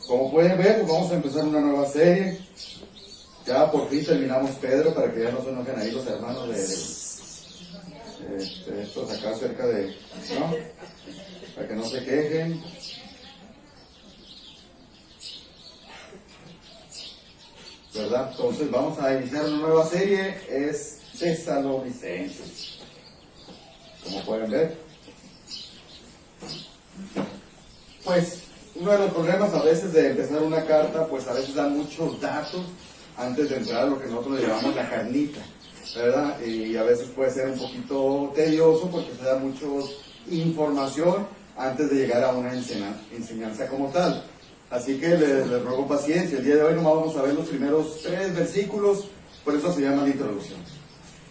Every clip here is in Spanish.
Como pueden ver, pues vamos a empezar una nueva serie. Ya por fin terminamos Pedro, para que ya no se enojen ahí los hermanos de estos acá cerca de, ¿no? Para que no se quejen. ¿Verdad? Entonces vamos a iniciar una nueva serie, es Tesalonicenses. Como pueden ver. Pues uno de los problemas a veces de empezar una carta, pues a veces dan muchos datos antes de entrar a lo que nosotros le llamamos la carnita, ¿verdad? Y a veces puede ser un poquito tedioso porque se da mucha información antes de llegar a una enseñanza como tal. Así que les ruego paciencia. El día de hoy nomás vamos a ver los primeros 3 versículos, por eso se llama la introducción.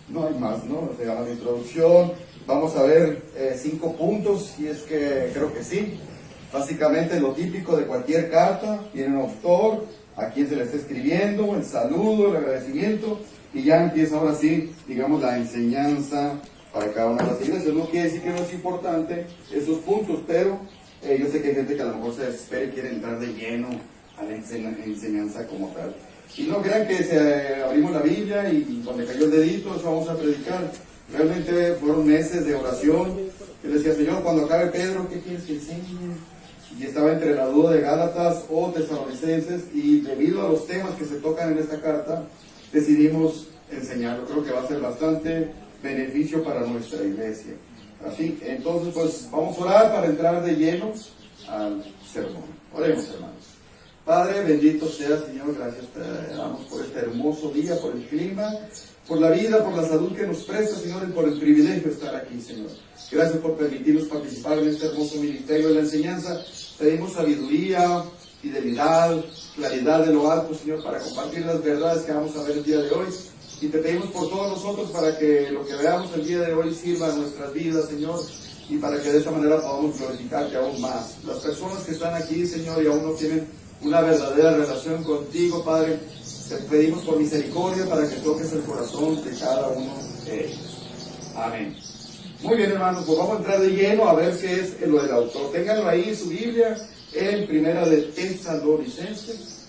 No hay más, ¿no? Se llama la introducción. Vamos a ver 5 puntos, si es que creo que sí. Básicamente lo típico de cualquier carta, tiene un autor, a quien se le está escribiendo, el saludo, el agradecimiento, y ya empieza ahora sí, digamos, la enseñanza para cada una de las iglesias. No quiere decir que no es importante esos puntos, pero yo sé que hay gente que a lo mejor se desespera y quiere entrar de lleno a la enseñanza como tal. Y no crean que abrimos la Biblia y donde cayó el dedito, eso vamos a predicar. Realmente fueron meses de oración. Yo decía, Señor, cuando acabe Pedro, ¿qué quieres que enseñe? Y estaba entre la duda de Gálatas o Tesalonicenses, y debido a los temas que se tocan en esta carta, decidimos enseñarlo. Creo que va a ser bastante beneficio para nuestra iglesia. Así, entonces, pues vamos a orar para entrar de lleno al sermón. Oremos, hermanos. Padre, bendito sea, Señor, gracias te damos por este hermoso día, por el clima, por la vida, por la salud que nos presta, Señor, y por el privilegio de estar aquí, Señor. Gracias por permitirnos participar en este hermoso ministerio de la enseñanza. Pedimos sabiduría, fidelidad, claridad de lo alto, Señor, para compartir las verdades que vamos a ver el día de hoy. Y te pedimos por todos nosotros para que lo que veamos el día de hoy sirva a nuestras vidas, Señor, y para que de esa manera podamos glorificarte aún más. Las personas que están aquí, Señor, y aún no tienen una verdadera relación contigo, Padre, te pedimos por misericordia para que toques el corazón de cada uno de ellos. Amén. Muy bien, hermanos, pues vamos a entrar de lleno a ver qué es lo del autor. Ténganlo ahí en su Biblia, en Primera de Tesalonicenses,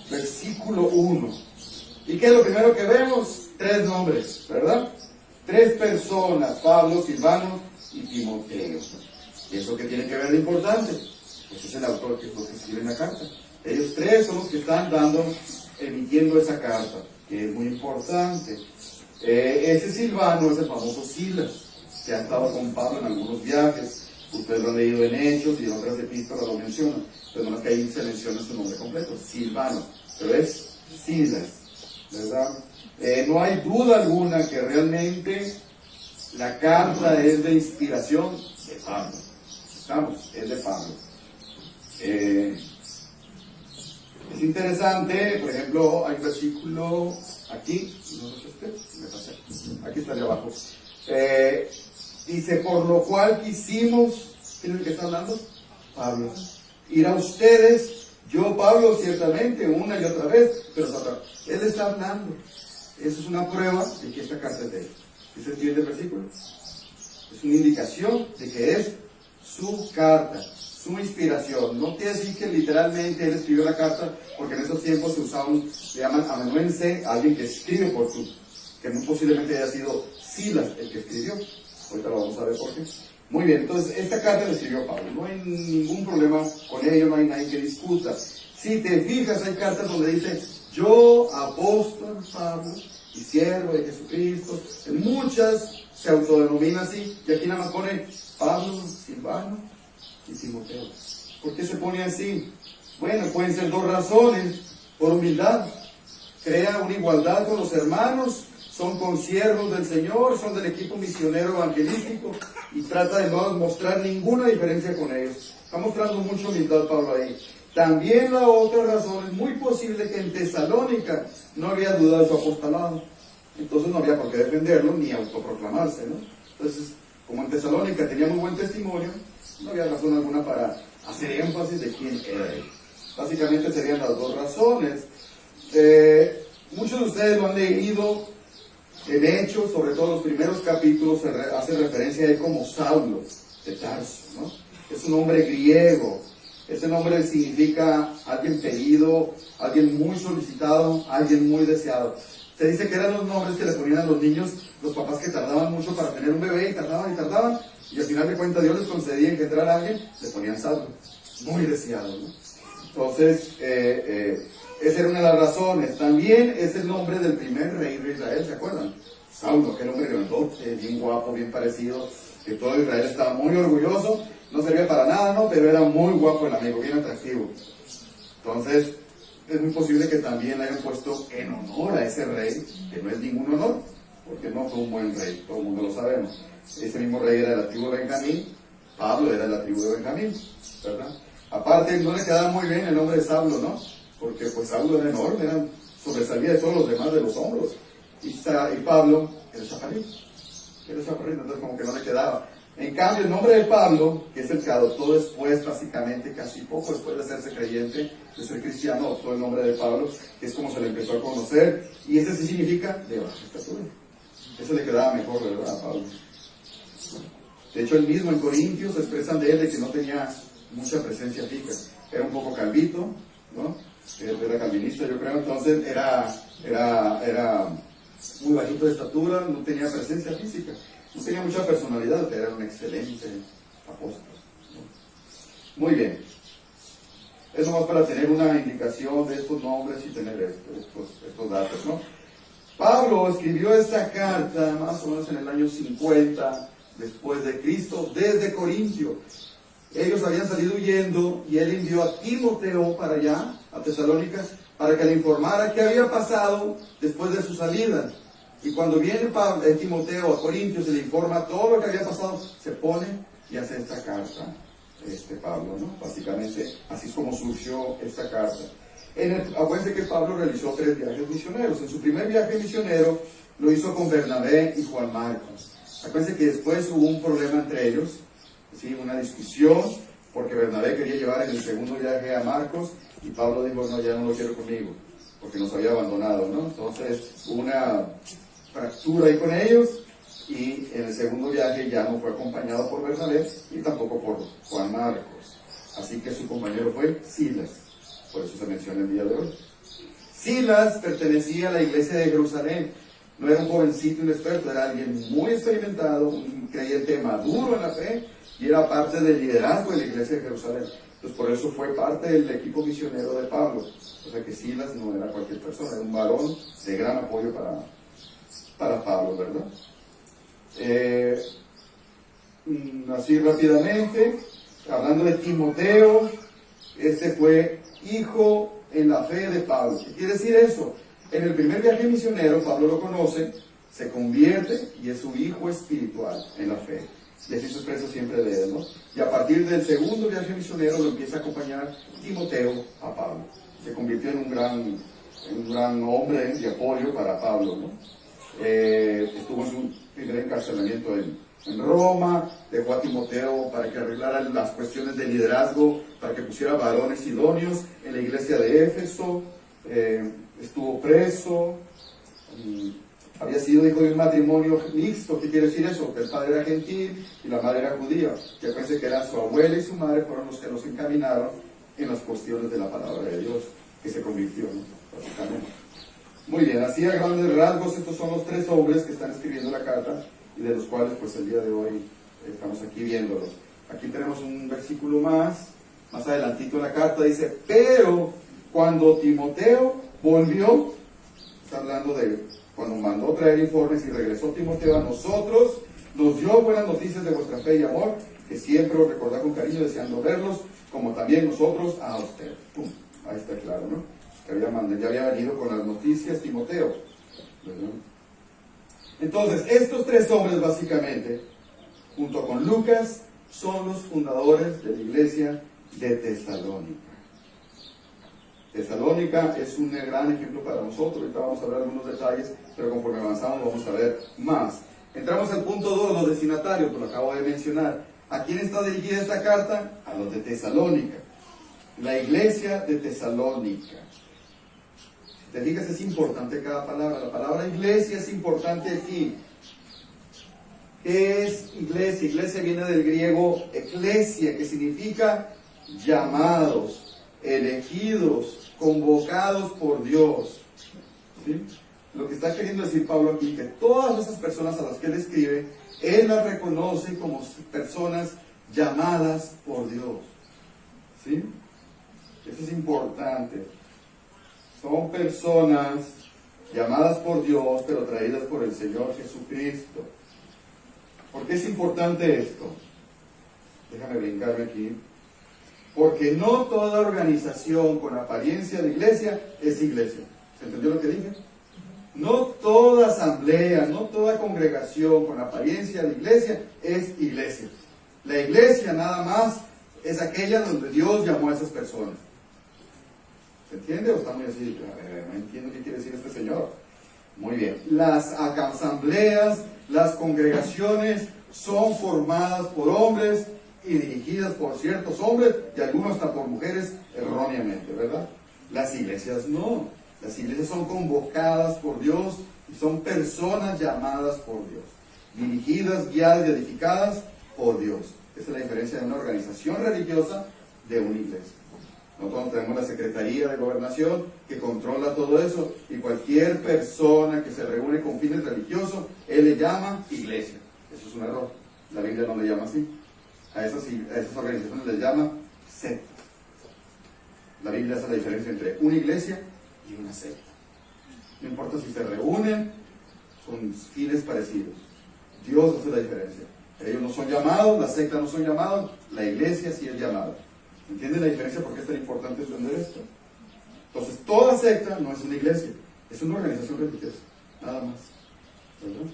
versículo 1. ¿Y qué es lo primero que vemos? 3 nombres, ¿verdad? 3 personas, Pablo, Silvano y Timoteo. ¿Y eso qué tiene que ver de importante? Pues es el autor que es lo que escribe en la carta. Ellos 3 son los que están emitiendo esa carta, que es muy importante. Ese Silvano es el famoso Silas, que ha estado con Pablo en algunos viajes. Ustedes lo han leído en Hechos y en otras epístolas lo mencionan. Pero no es que ahí se menciona su nombre completo, Silvano, pero es Silas, ¿verdad? No hay duda alguna que realmente la carta es de inspiración de Pablo. ¿Estamos? Es de Pablo. Es interesante, por ejemplo, hay un versículo aquí, no sé si me pasé, aquí está de abajo. Dice, por lo cual quisimos, ¿quién es el que está hablando? Pablo. Ir a ustedes, yo Pablo ciertamente, una y otra vez, pero él está hablando. Eso es una prueba de que esta carta es de él. ¿Sí se entiende el versículo? Es una indicación de que es su carta, su inspiración. No quiere decir que literalmente él escribió la carta, porque en esos tiempos se usaba se llaman amanuense, alguien que escribe por tú, que muy posiblemente haya sido Silas el que escribió. Ahorita lo vamos a ver por qué. Muy bien, entonces esta carta la escribió Pablo. No hay ningún problema con ello, no hay nadie que discuta. Si te fijas, hay cartas donde dice, yo, apóstol Pablo, y siervo de Jesucristo. En muchas se autodenomina así, y aquí nada más pone Pablo, Silvano y Timoteo. ¿Por qué se pone así? Bueno, pueden ser 2 razones. Por humildad, crea una igualdad con los hermanos, son consiervos del Señor, son del equipo misionero evangelístico, y trata de no mostrar ninguna diferencia con ellos. Está mostrando mucha humildad Pablo ahí. También la otra razón es muy posible que en Tesalónica no había duda de su apostolado. Entonces no había por qué defenderlo ni autoproclamarse, ¿no? Entonces, como en Tesalónica tenía muy buen testimonio, no había razón alguna para hacer énfasis de quién era él. Básicamente serían las 2 razones. Muchos de ustedes lo han leído en Hechos, sobre todo los primeros capítulos, hace referencia a él como Saulo de Tarso, ¿no? Es un hombre griego. Ese nombre significa alguien pedido, alguien muy solicitado, alguien muy deseado. Se dice que eran los nombres que le ponían a los niños, los papás que tardaban mucho para tener un bebé, y tardaban, y al final de cuentas Dios les concedía engendrar a alguien, le ponían Saulo, muy deseado, ¿no? Entonces, esa era una de las razones. También es el nombre del primer rey de Israel, ¿se acuerdan? Saulo, aquel hombre grandote, bien guapo, bien parecido, que todo Israel estaba muy orgulloso, no servía para nada, ¿no? Pero era muy guapo el amigo, bien atractivo. Entonces, es muy posible que también le hayan puesto en honor a ese rey, que no es ningún honor, porque no fue un buen rey, todo el mundo lo sabemos. Ese mismo rey era de la tribu de Benjamín, Pablo era de la tribu de Benjamín, ¿verdad? Aparte, no le quedaba muy bien el nombre de Saulo, ¿no? Porque pues Saulo era enorme, sobresalía de todos los demás de los hombros. Y Pablo era chaparrito, entonces como que no le quedaba. En cambio, el nombre de Pablo, que es el que adoptó después, básicamente, casi poco después de hacerse creyente, de ser cristiano, adoptó el nombre de Pablo, que es como se le empezó a conocer, y ese sí significa de baja estatura. Eso le quedaba mejor, ¿verdad, a Pablo? De hecho, él mismo en Corintios se expresan de él de que no tenía mucha presencia fija. Era un poco calvito, ¿no? Era calvinista, yo creo, entonces era muy bajito de estatura, no tenía presencia física. No tenía mucha personalidad, pero era un excelente apóstol, ¿no? Muy bien. Eso más para tener una indicación de estos nombres y tener estos datos, ¿no? Pablo escribió esta carta más o menos en el año 50 después de Cristo, desde Corintio. Ellos habían salido huyendo y él envió a Timoteo para allá, a Tesalónica, para que le informara qué había pasado después de su salida. Y cuando viene Timoteo a Corintios, se le informa todo lo que había pasado, se pone y hace esta carta, Pablo, ¿no? Básicamente, así es como surgió esta carta. Acuérdense que Pablo realizó 3 viajes misioneros. En su primer viaje misionero lo hizo con Bernabé y Juan Marcos. Acuérdense que después hubo un problema entre ellos, ¿sí? Una discusión, porque Bernabé quería llevar en el segundo viaje a Marcos, y Pablo dijo, no, ya no lo quiero conmigo, porque nos había abandonado, ¿no? Entonces hubo una fractura ahí con ellos, y en el segundo viaje ya no fue acompañado por Bernabé y tampoco por Juan Marcos. Así que su compañero fue Silas, por eso se menciona el día de hoy. Silas pertenecía a la iglesia de Jerusalén, no era un jovencito inexperto, era alguien muy experimentado, un creyente maduro en la fe, y era parte del liderazgo de la iglesia de Jerusalén. Entonces por eso fue parte del equipo misionero de Pablo. O sea que Silas no era cualquier persona, era un varón de gran apoyo para Pablo, ¿verdad? Así rápidamente, hablando de Timoteo, este fue hijo en la fe de Pablo. ¿Qué quiere decir eso? En el primer viaje misionero, Pablo lo conoce, se convierte y es su hijo espiritual en la fe. Y así se expresa siempre de él, ¿no? Y a partir del segundo viaje misionero lo empieza a acompañar Timoteo a Pablo. Se convirtió en un gran hombre de apoyo para Pablo, ¿no? Estuvo en su primer encarcelamiento en Roma, dejó a Timoteo para que arreglara las cuestiones de liderazgo, para que pusiera varones idóneos en la iglesia de Éfeso, estuvo preso, había sido hijo de un matrimonio mixto. ¿Qué quiere decir eso? Que el padre era gentil y la madre era judía. Que parece que eran su abuela y su madre fueron los que los encaminaron en las cuestiones de la palabra de Dios, que se convirtió, ¿no? Básicamente. Muy bien, así a grandes rasgos, estos son los 3 hombres que están escribiendo la carta y de los cuales pues el día de hoy estamos aquí viéndolos. Aquí tenemos un versículo más adelantito en la carta, dice, pero cuando Timoteo volvió, está hablando de cuando mandó traer informes y regresó Timoteo a nosotros, nos dio buenas noticias de vuestra fe y amor, que siempre os recordá con cariño, deseando verlos, como también nosotros a usted. ¡Pum! Ahí está claro, ¿no? Ya había venido con las noticias Timoteo, ¿verdad? Entonces, estos 3 hombres básicamente, junto con Lucas, son los fundadores de la iglesia de Tesalónica. Tesalónica es un gran ejemplo para nosotros. Ahorita vamos a hablar algunos detalles, pero conforme avanzamos vamos a ver más. Entramos al punto 2, los destinatarios, que lo acabo de mencionar. ¿A quién está dirigida esta carta? A los de Tesalónica. La iglesia de Tesalónica. Si te fijas, es importante cada palabra. La palabra iglesia es importante aquí. ¿Qué es iglesia? Iglesia viene del griego eklesia, que significa llamados, elegidos, convocados por Dios. ¿Sí? Lo que está queriendo decir Pablo aquí, que todas esas personas a las que él escribe, él las reconoce como personas llamadas por Dios. ¿Sí? Eso es importante. Son personas llamadas por Dios, pero traídas por el Señor Jesucristo. ¿Por qué es importante esto? Déjame brincarme aquí. Porque no toda organización con apariencia de iglesia es iglesia. ¿Se entendió lo que dije? No toda asamblea, no toda congregación con apariencia de iglesia es iglesia. La iglesia nada más es aquella donde Dios llamó a esas personas. ¿Se entiende? ¿O está muy así? No entiendo qué quiere decir este señor. Muy bien. Las asambleas, las congregaciones son formadas por hombres y dirigidas por ciertos hombres y algunos hasta por mujeres erróneamente, ¿verdad? Las iglesias no. Las iglesias son convocadas por Dios y son personas llamadas por Dios, dirigidas, guiadas y edificadas por Dios. Esa es la diferencia de una organización religiosa de una iglesia. Nosotros tenemos la Secretaría de Gobernación que controla todo eso y cualquier persona que se reúne con fines religiosos, él le llama iglesia. Eso es un error. La Biblia no le llama así. A esas organizaciones les llama sectas. La Biblia hace la diferencia entre una iglesia y una secta. No importa si se reúnen con fines parecidos. Dios hace la diferencia. Ellos no son llamados, las sectas no son llamados, la iglesia sí es llamada. ¿Entienden la diferencia? ¿Por qué es tan importante entender esto? Entonces, toda secta no es una iglesia, es una organización religiosa, nada más. ¿Verdad?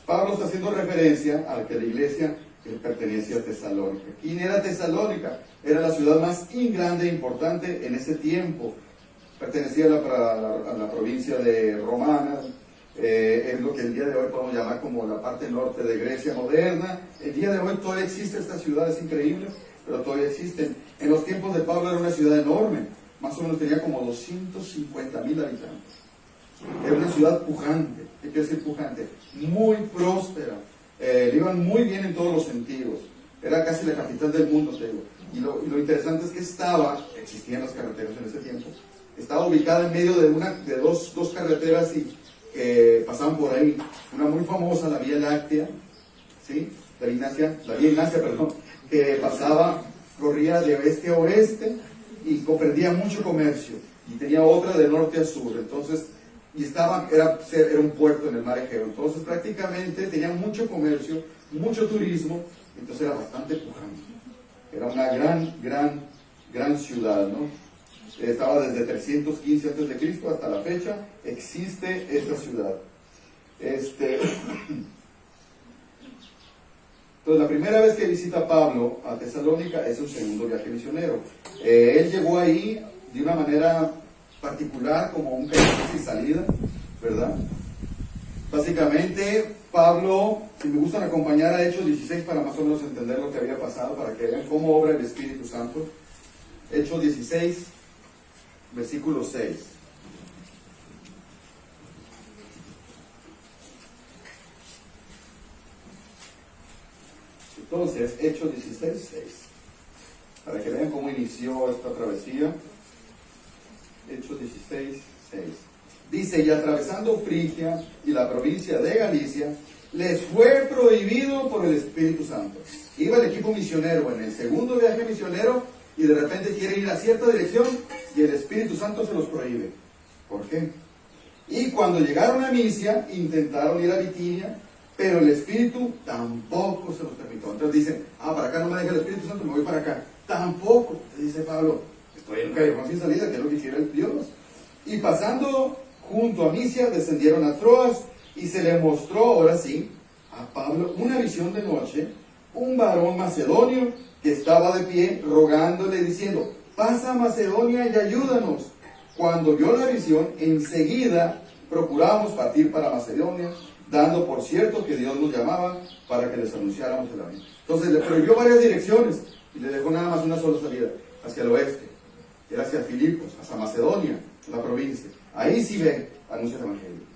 Pablo está haciendo referencia a que la iglesia pertenecía a Tesalónica. ¿Quién era Tesalónica? Era la ciudad más grande e importante en ese tiempo. Pertenecía a la provincia de Romana. Es lo que el día de hoy podemos llamar como la parte norte de Grecia moderna. El día de hoy todavía existe esta ciudad, es increíble, pero todavía existen. En los tiempos de Pablo era una ciudad enorme, más o menos tenía como 250,000 habitantes. Era una ciudad pujante. ¿Qué quiere decir pujante? Muy próspera. Le iban muy bien en todos los sentidos. Era casi la capital del mundo, te digo. Y lo interesante es que existían las carreteras en ese tiempo, estaba ubicada en medio de dos carreteras que pasaban por ahí. Una muy famosa, la Vía Láctea, ¿sí? La Vía Ignacia, que corría de oeste a oeste y comprendía mucho comercio. Y tenía otra de norte a sur. Entonces, era un puerto en el mar Egeo. Entonces, prácticamente tenía mucho comercio, mucho turismo. Entonces, era bastante pujante. Era una gran ciudad, ¿no? Estaba desde 315 a.C. hasta la fecha, existe esta ciudad. Entonces, la primera vez que visita Pablo a Tesalónica es su segundo viaje misionero. Él llegó ahí de una manera particular, como un caída y salida, ¿verdad? Básicamente, Pablo, si me gustan acompañar a Hechos 16 para más o menos entender lo que había pasado, para que vean cómo obra el Espíritu Santo. Hechos 16, versículo 6. Entonces, Hechos 16, 6. Para que vean cómo inició esta travesía. Hechos 16, 6. Dice, y atravesando Frigia y la provincia de Galicia, les fue prohibido por el Espíritu Santo. Iba el equipo misionero en el segundo viaje misionero y de repente quiere ir a cierta dirección y el Espíritu Santo se los prohíbe. ¿Por qué? Y cuando llegaron a Misia, intentaron ir a Bitinia, pero el Espíritu tampoco se los permitió. Entonces dicen, para acá no me deja el Espíritu Santo, me voy para acá. Tampoco, dice Pablo, estoy en un callejón sin salida, que es lo que quiere el Dios. Y pasando junto a Misia, descendieron a Troas y se le mostró, ahora sí, a Pablo una visión de noche, un varón macedonio que estaba de pie rogándole diciendo, pasa a Macedonia y ayúdanos. Cuando vio la visión, enseguida procuramos partir para Macedonia, dando por cierto que Dios nos llamaba para que les anunciáramos el Evangelio. Entonces le prohibió varias direcciones y le dejó nada más una sola salida, hacia el oeste, era hacia Filipos, hacia Macedonia, la provincia. Ahí sí ve, anuncia el Evangelio.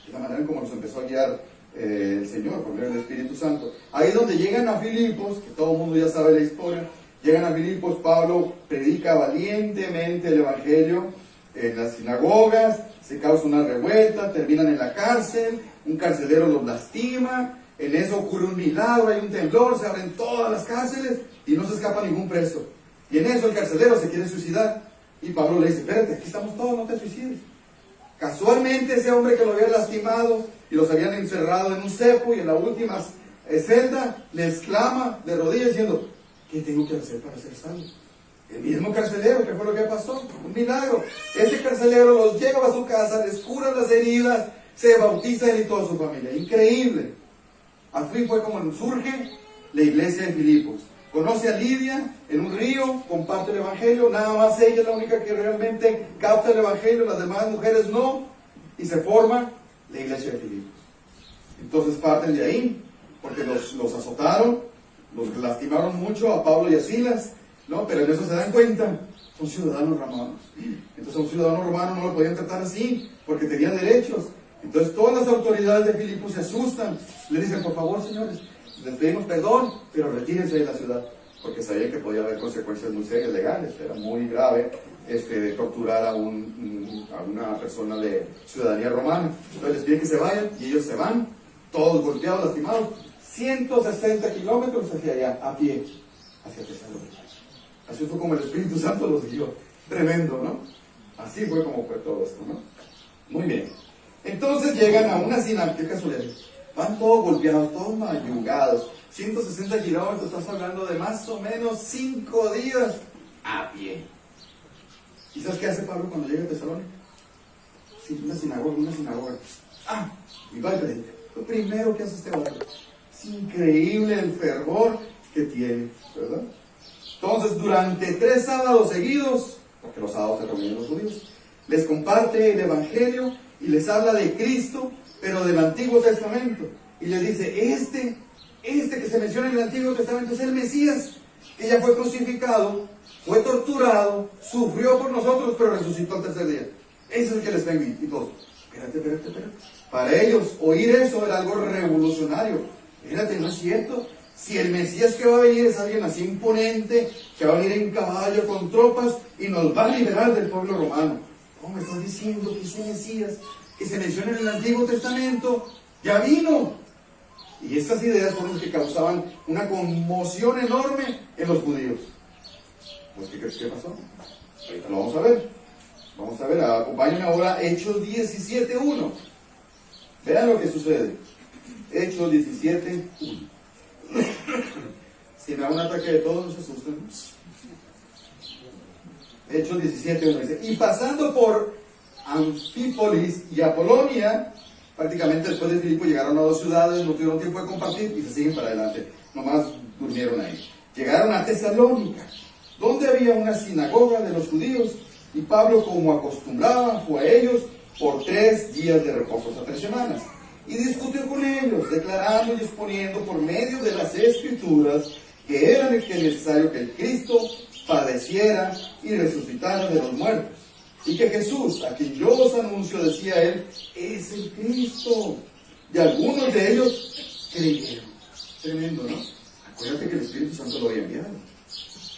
De la manera en como nos empezó a guiar el Señor, por medio del Espíritu Santo. Ahí donde llegan a Filipos, que todo el mundo ya sabe la historia, llegan a Filipos, Pablo predica valientemente el Evangelio en las sinagogas, se causa una revuelta, terminan en la cárcel, un carcelero los lastima, en eso ocurre un milagro, hay un temblor, se abren todas las cárceles y no se escapa ningún preso. Y en eso el carcelero se quiere suicidar y Pablo le dice, espérate, aquí estamos todos, no te suicides. Casualmente ese hombre que lo había lastimado y los habían encerrado en un cepo y en la última celda le exclama de rodillas diciendo, ¿qué tengo que hacer para ser salvo? El mismo carcelero, ¿qué fue lo que pasó? Un milagro. Ese carcelero los lleva a su casa, les cura las heridas, se bautiza él y toda su familia. Increíble. Al fin fue como surge la iglesia de Filipos. Conoce a Lidia en un río, comparte el Evangelio, nada más ella es la única que realmente capta el Evangelio, las demás mujeres no, y se forma la iglesia de Filipos. Entonces parten de ahí, porque los azotaron, los lastimaron mucho a Pablo y a Silas, ¿no? Pero en eso se dan cuenta, son ciudadanos romanos. Entonces a un ciudadano romano no lo podían tratar así, porque tenían derechos. Entonces todas las autoridades de Filipos se asustan, le dicen, por favor señores, les pedimos perdón, pero retírense de la ciudad, porque sabían que podía haber consecuencias muy serias legales, era muy grave torturar a una persona de ciudadanía romana. Entonces les piden que se vayan, y ellos se van, todos golpeados, lastimados, 160 kilómetros hacia allá, a pie, hacia Tesalónica. Así fue como el Espíritu Santo los guió. Tremendo, ¿no? Así fue como fue todo esto, ¿no? Muy bien. Entonces llegan a una sinagoga, qué casualidad. Van todos golpeados, todos mayugados. 160 kilómetros, estás hablando de más o menos 5 días a pie. ¿Y sabes qué hace Pablo cuando llega a Tesalónica? Sí, una sinagoga. Y va y predica. Lo primero que hace este hombre. Es increíble el fervor que tiene, ¿verdad? Entonces, durante 3 sábados seguidos, porque los sábados se reunían los judíos, les comparte el Evangelio y les habla de Cristo, pero del Antiguo Testamento. Y les dice, este que se menciona en el Antiguo Testamento es el Mesías, que ya fue crucificado, fue torturado, sufrió por nosotros, pero resucitó al tercer día. Ese es el que les vengo. Y todos, espérate. Para ellos, oír eso era algo revolucionario. Espérate, no es cierto. Si el Mesías que va a venir es alguien así imponente, que va a venir en caballo con tropas y nos va a liberar del pueblo romano. ¿Cómo me estás diciendo que ese Mesías que se menciona en el Antiguo Testamento ya vino? Y estas ideas fueron las que causaban una conmoción enorme en los judíos. Pues, ¿qué crees que pasó? Ahorita lo vamos a ver. Vamos a ver, acompáñenme ahora a Hechos 17:1. Vean lo que sucede. Hechos 17:1. Si me da un ataque de todos, no se asusten. Hechos 17:1 dice, y pasando por Anfípolis y Apolonia, prácticamente después de Filipo llegaron a 2 ciudades, no tuvieron tiempo de compartir y se siguen para adelante. Nomás durmieron ahí. Llegaron a Tesalónica, donde había una sinagoga de los judíos, y Pablo, como acostumbraba, fue a ellos por 3 días de reposo, o sea, 3 semanas. Y discutió con ellos, declarando y exponiendo por medio de las Escrituras que era necesario que el Cristo padeciera y resucitara de los muertos. Y que Jesús, a quien yo os anuncio, decía él, es el Cristo. Y algunos de ellos creyeron. Tremendo, ¿no? Acuérdate que el Espíritu Santo lo había enviado.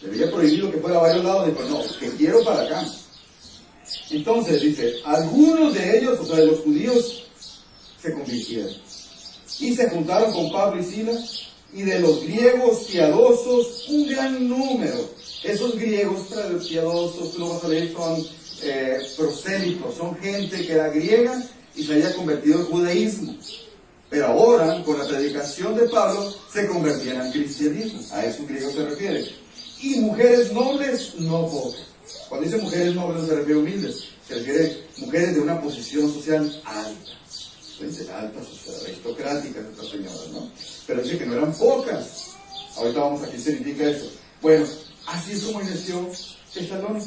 Le había prohibido que fuera a varios lados. Dijo, no, que quiero para acá. Entonces dice, algunos de ellos, o sea, de los judíos, se convirtieron. Y se juntaron con Pablo y Silas, y de los griegos piadosos, un gran número. Esos griegos piadosos, tú lo vas a leer, son prosélitos, son gente que era griega y se había convertido en judaísmo. Pero ahora, con la predicación de Pablo, se convertían al cristianismo. A esos griegos se refiere. Y mujeres nobles, no pocas. Cuando dice mujeres nobles, no se refiere a humildes, se refiere a mujeres de una posición social alta. Altas, aristocráticas, estas señoras, ¿no? Pero dice que no eran pocas. Ahorita vamos a qué significa eso. Bueno, así es como inició Tesalónica,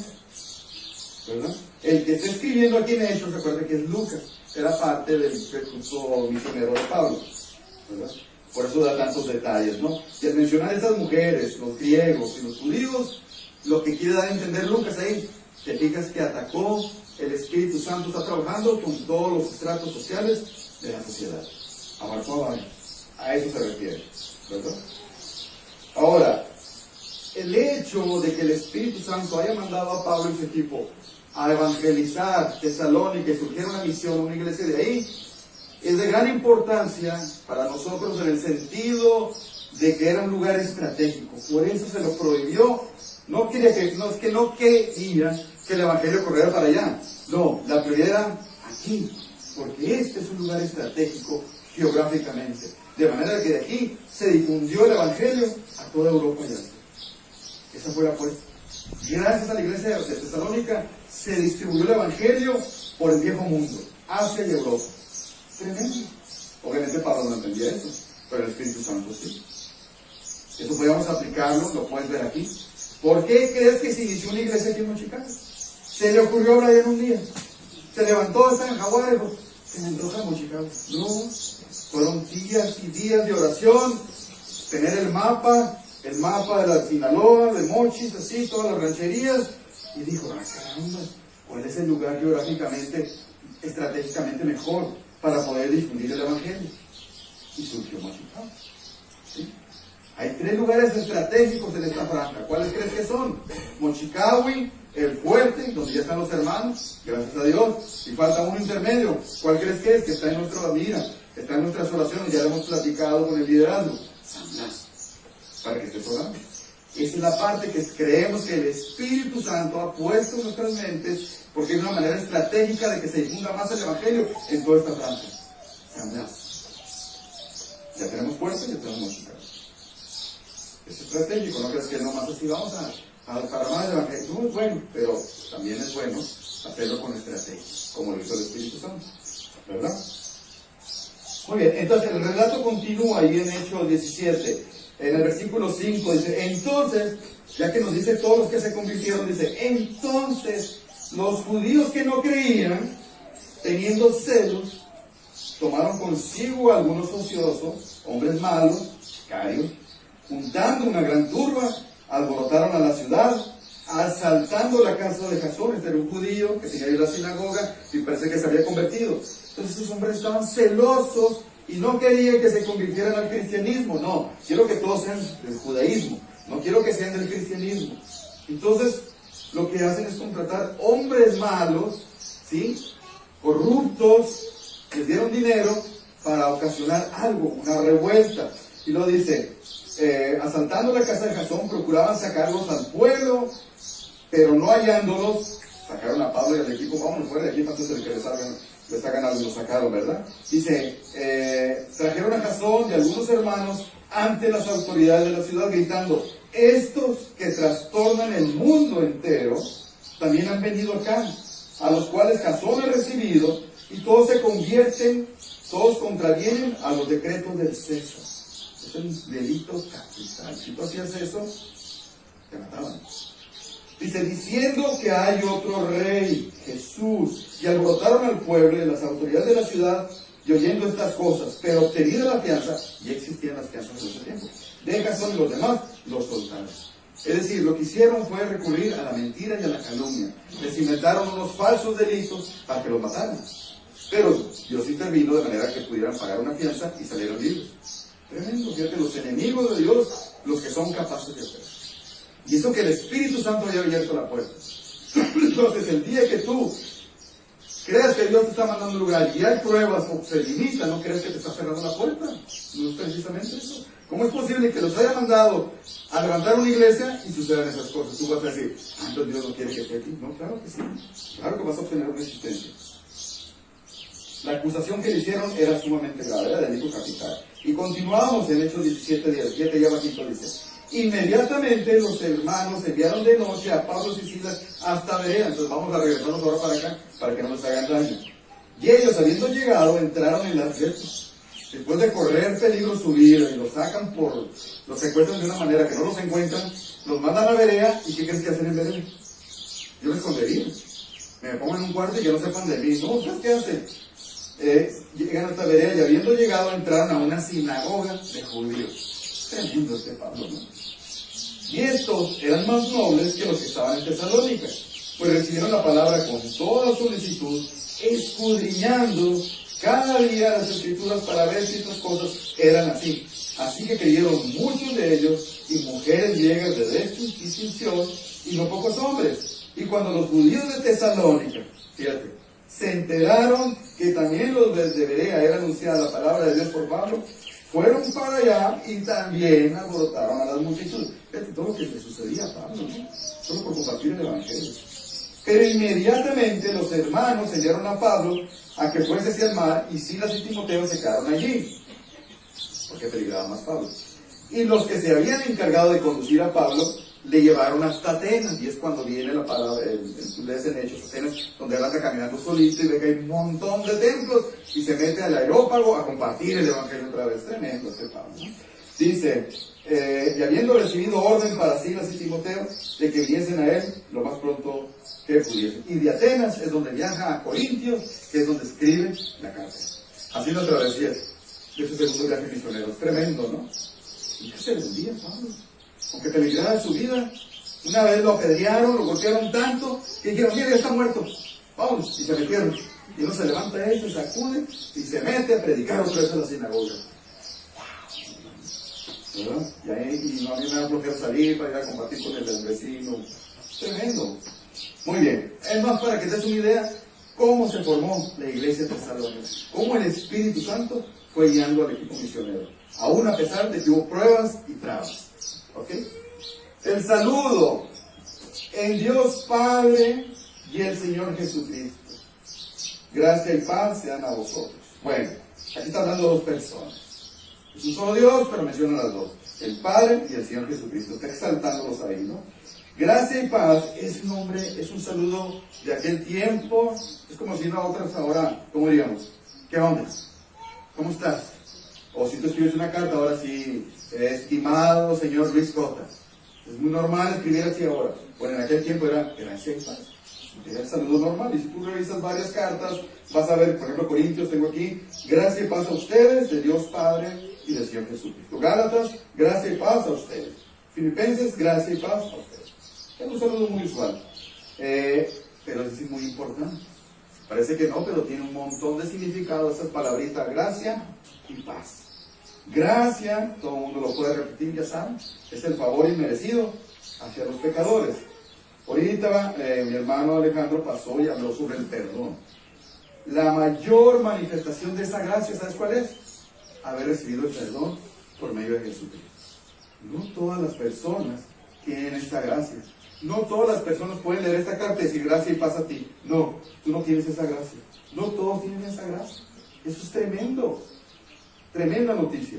¿verdad? El que está escribiendo aquí en Hechos, recuerda que es Lucas, era parte del curso misionero de Pablo, ¿verdad? Por eso da tantos detalles, ¿no? Y al mencionar a estas mujeres, los griegos y los judíos, lo que quiere dar a entender Lucas ahí, te fijas que atacó, el Espíritu Santo está trabajando con todos los estratos sociales de la sociedad. Abarcó eso se refiere, ¿verdad? Ahora, el hecho de que el Espíritu Santo haya mandado a Pablo y su equipo a evangelizar Tesalónica y surgiera una misión, una iglesia de ahí, es de gran importancia para nosotros en el sentido de que era un lugar estratégico. Por eso se lo prohibió. No es que no quería que el evangelio corriera para allá. No, la prioridad era aquí, porque este es un lugar estratégico geográficamente. De manera que de aquí se difundió el evangelio a toda Europa y Asia. Esa fue la apuesta. Gracias a la iglesia de Tesalónica se distribuyó el evangelio por el viejo mundo, Asia y Europa. Tremendo. Obviamente Pablo no entendía eso, pero el Espíritu Santo sí. Eso podríamos aplicarlo, lo puedes ver aquí. ¿Por qué crees que se inició una iglesia aquí en Mochicago? Se le ocurrió a Brian un día. Se levantó, estaba en Jaguar y dijo, se me antoja Mochicago. No, fueron días y días de oración, tener el mapa de la Sinaloa, de Mochis, así, todas las rancherías. Y dijo, caramba, ¿cuál es el lugar geográficamente, estratégicamente mejor para poder difundir el evangelio? Y surgió Mochicago. ¿Sí? Hay 3 lugares estratégicos en esta franja. ¿Cuáles crees que son? Mochicawi, el fuerte, donde ya están los hermanos, gracias a Dios. Y falta uno intermedio. ¿Cuál crees que es? Que está en nuestra mira, está en nuestras oraciones, ya lo hemos platicado con el liderazgo. San Blas, para que estés orando. Esa es la parte que creemos que el Espíritu Santo ha puesto en nuestras mentes, porque es una manera estratégica de que se difunda más el evangelio en toda esta franja. San Blas. Ya tenemos fuerte, ya tenemos Mochicago. Es estratégico, no crees que nomás así vamos a desparramar el evangelio. No es bueno, pero también es bueno hacerlo con estrategia, como lo hizo el Espíritu Santo, ¿verdad? Muy bien, entonces el relato continúa ahí en Hechos 17, en el versículo 5, dice, entonces, ya que nos dice todos los que se convirtieron, dice, entonces los judíos que no creían, teniendo celos, tomaron consigo algunos ociosos, hombres malos, sicarios, juntando una gran turba, alborotaron a la ciudad, asaltando la casa de Jasón. Este era un judío que tenía ahí la sinagoga y parece que se había convertido. Entonces esos hombres estaban celosos y no querían que se convirtieran al cristianismo. No, quiero que todos sean del judaísmo, no quiero que sean del cristianismo. Entonces lo que hacen es contratar hombres malos, ¿sí?, corruptos, les dieron dinero para ocasionar algo, una revuelta. Y lo dice, asaltando la casa de Jasón, procuraban sacarlos al pueblo, pero no hallándolos, sacaron a Pablo y al equipo, vámonos fuera de aquí antes de que les hagan algo, los sacaron, ¿verdad? Dice, trajeron a Jasón y algunos hermanos ante las autoridades de la ciudad gritando, estos que trastornan el mundo entero, también han venido acá, a los cuales Jasón ha recibido, y todos se convierten, todos contravienen a los decretos del César. Es un delito capital. Si tú hacías eso, te mataban. Dice, diciendo que hay otro rey, Jesús, y alborotaron al pueblo y las autoridades de la ciudad, y oyendo estas cosas, pero obtenida la fianza, ya existían las fianzas en ese tiempo, de Jasón y los demás, los soltaron. Es decir, lo que hicieron fue recurrir a la mentira y a la calumnia. Les inventaron unos falsos delitos para que los mataran. Pero Dios intervino de manera que pudieran pagar una fianza y salieron libres. Tremendo, fíjate, los enemigos de Dios, los que son capaces de hacer. Y eso que el Espíritu Santo había abierto la puerta. Entonces, el día que tú creas que Dios te está mandando un lugar y hay pruebas o se limita, no crees que te está cerrando la puerta. No es precisamente eso. ¿Cómo es posible que los haya mandado a levantar una iglesia y sucedan esas cosas? Tú vas a decir, entonces Dios no quiere que esté aquí. No, claro que sí. Claro que vas a obtener una existencia. La acusación que le hicieron era sumamente grave, era delito capital. Y continuamos en Hechos 17:17, ya bajito dice, inmediatamente los hermanos enviaron de noche a Pablo y Silas hasta Berea. Entonces vamos a regresarnos ahora para acá, para que no les hagan daño. Y ellos, habiendo llegado, entraron en las redes. Después de correr peligro su vida y los sacan los secuestran de una manera que no los encuentran, los mandan a Berea. ¿Y qué crees que hacen en Berea? Yo me escondería. Me pongo en un cuarto y que no sepan de mí. No, ¿sabes qué hacen? Llegan hasta Berea y habiendo llegado entraron a una sinagoga de judíos. Tremendo este Pablo, ¿no? Y estos eran más nobles que los que estaban en Tesalónica, pues recibieron la palabra con toda solicitud, escudriñando cada día las escrituras para ver si estas cosas eran así. Así que creyeron muchos de ellos, y mujeres griegas de distinción, y no pocos hombres. Y cuando los judíos de Tesalónica, fíjate, se enteraron que también los de Berea era anunciada la palabra de Dios por Pablo, fueron para allá y también alborotaron a las multitudes. Fíjate todo lo que le sucedía a Pablo, ¿no? Solo por compartir el evangelio. Pero inmediatamente los hermanos enviaron a Pablo a que fuese hacia el mar, y Silas y Timoteo se quedaron allí, porque peligraba más Pablo. Y los que se habían encargado de conducir a Pablo le llevaron hasta Atenas, y es cuando viene la palabra, tú lees en Hechos Atenas, donde él anda caminando solito y ve que hay un montón de templos, y se mete al Areópago a compartir el evangelio otra vez. Tremendo este Pablo, ¿no? Dice, y habiendo recibido orden para Silas y Timoteo de que viniesen a él lo más pronto que pudiesen. Y de Atenas es donde viaja a Corintios, que es donde escribe la carta. Así nos travesía de su segundo viaje misionero. Es tremendo, ¿no? ¿Y qué se vendía Pablo? Aunque peligraba su vida. Una vez lo apedrearon, lo golpearon tanto, que dijeron, mira, ya está muerto. Vamos, y se metieron. Y uno se levanta él, se sacude, y se mete a predicar otra vez a la sinagoga. ¿Verdad? Y no había nada flojera salir para ir a compartir con el vecino. Tremendo. Muy bien. Es más, para que te des una idea, cómo se formó la iglesia de Tesalónica. Cómo el Espíritu Santo fue guiando al equipo misionero. Aún a pesar de que hubo pruebas y trabas. ¿Ok? El saludo en Dios Padre y el Señor Jesucristo. Gracia y paz sean a vosotros. Bueno, aquí está hablando de dos personas. Es un solo Dios, pero menciona a las dos. El Padre y el Señor Jesucristo. Está exaltándolos ahí, ¿no? Gracia y paz es un saludo de aquel tiempo. Es como si nosotros ahora, ¿cómo diríamos? ¿Qué onda? ¿Cómo estás? O si tú escribes una carta, ahora sí, estimado señor Luis Cota. Es muy normal escribir así ahora. Bueno, en aquel tiempo era gracia y paz. Era el saludo normal. Y si tú revisas varias cartas, vas a ver, por ejemplo, Corintios, tengo aquí, gracia y paz a ustedes, de Dios Padre y del Señor Jesucristo. Gálatas, gracia y paz a ustedes. Filipenses, gracia y paz a ustedes. Es un saludo muy usual, pero es muy importante. Parece que no, pero tiene un montón de significado esas palabritas, gracia y paz. Gracia, todo el mundo lo puede repetir, ya saben, es el favor inmerecido hacia los pecadores. Ahorita mi hermano Alejandro pasó y habló sobre el perdón. La mayor manifestación de esa gracia, ¿sabes cuál es? Haber recibido el perdón por medio de Jesucristo. No todas las personas tienen esta gracia. No todas las personas pueden leer esta carta y decir gracia y paz a ti. No, tú no tienes esa gracia. No todos tienen esa gracia. Eso es tremendo. Tremenda noticia.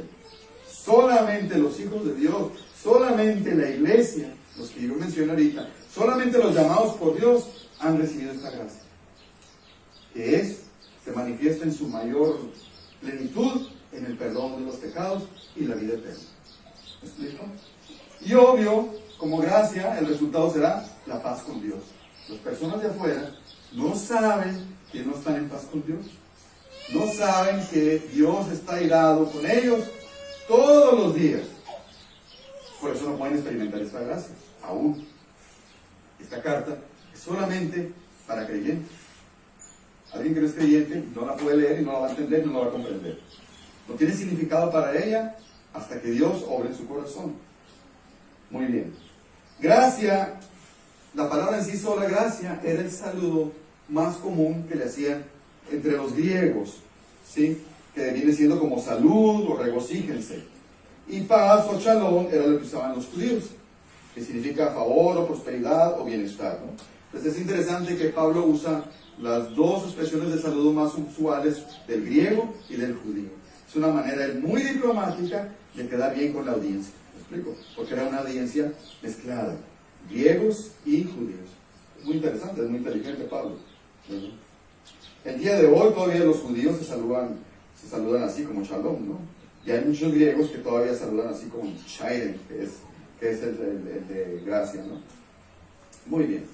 Solamente los hijos de Dios, solamente la iglesia, los que yo mencioné ahorita, solamente los llamados por Dios han recibido esta gracia. Que se manifiesta en su mayor plenitud en el perdón de los pecados y la vida eterna. ¿Me explico? Y obvio, como gracia, el resultado será la paz con Dios. Las personas de afuera no saben que no están en paz con Dios. No saben que Dios está irado con ellos todos los días. Por eso no pueden experimentar esta gracia. Aún, esta carta es solamente para creyentes. Alguien que no es creyente no la puede leer y no la va a entender, no la va a comprender. No tiene significado para ella hasta que Dios obre en su corazón. Muy bien. Gracia, la palabra en sí sola, gracia, era el saludo más común que le hacían entre los griegos, ¿sí? Que viene siendo como salud o regocíjense. Y paz o shalom era lo que usaban los judíos, que significa favor o prosperidad o bienestar, ¿no? Entonces es interesante que Pablo usa las dos expresiones de saludo más usuales del griego y del judío. Es una manera muy diplomática de quedar bien con la audiencia. ¿Me explico? Porque era una audiencia mezclada, griegos y judíos. Es muy interesante, es muy inteligente Pablo. El día de hoy todavía los judíos se saludan así como shalom, ¿no? Y hay muchos griegos que todavía saludan así como Shairen, que es el de gracia, ¿no? Muy bien.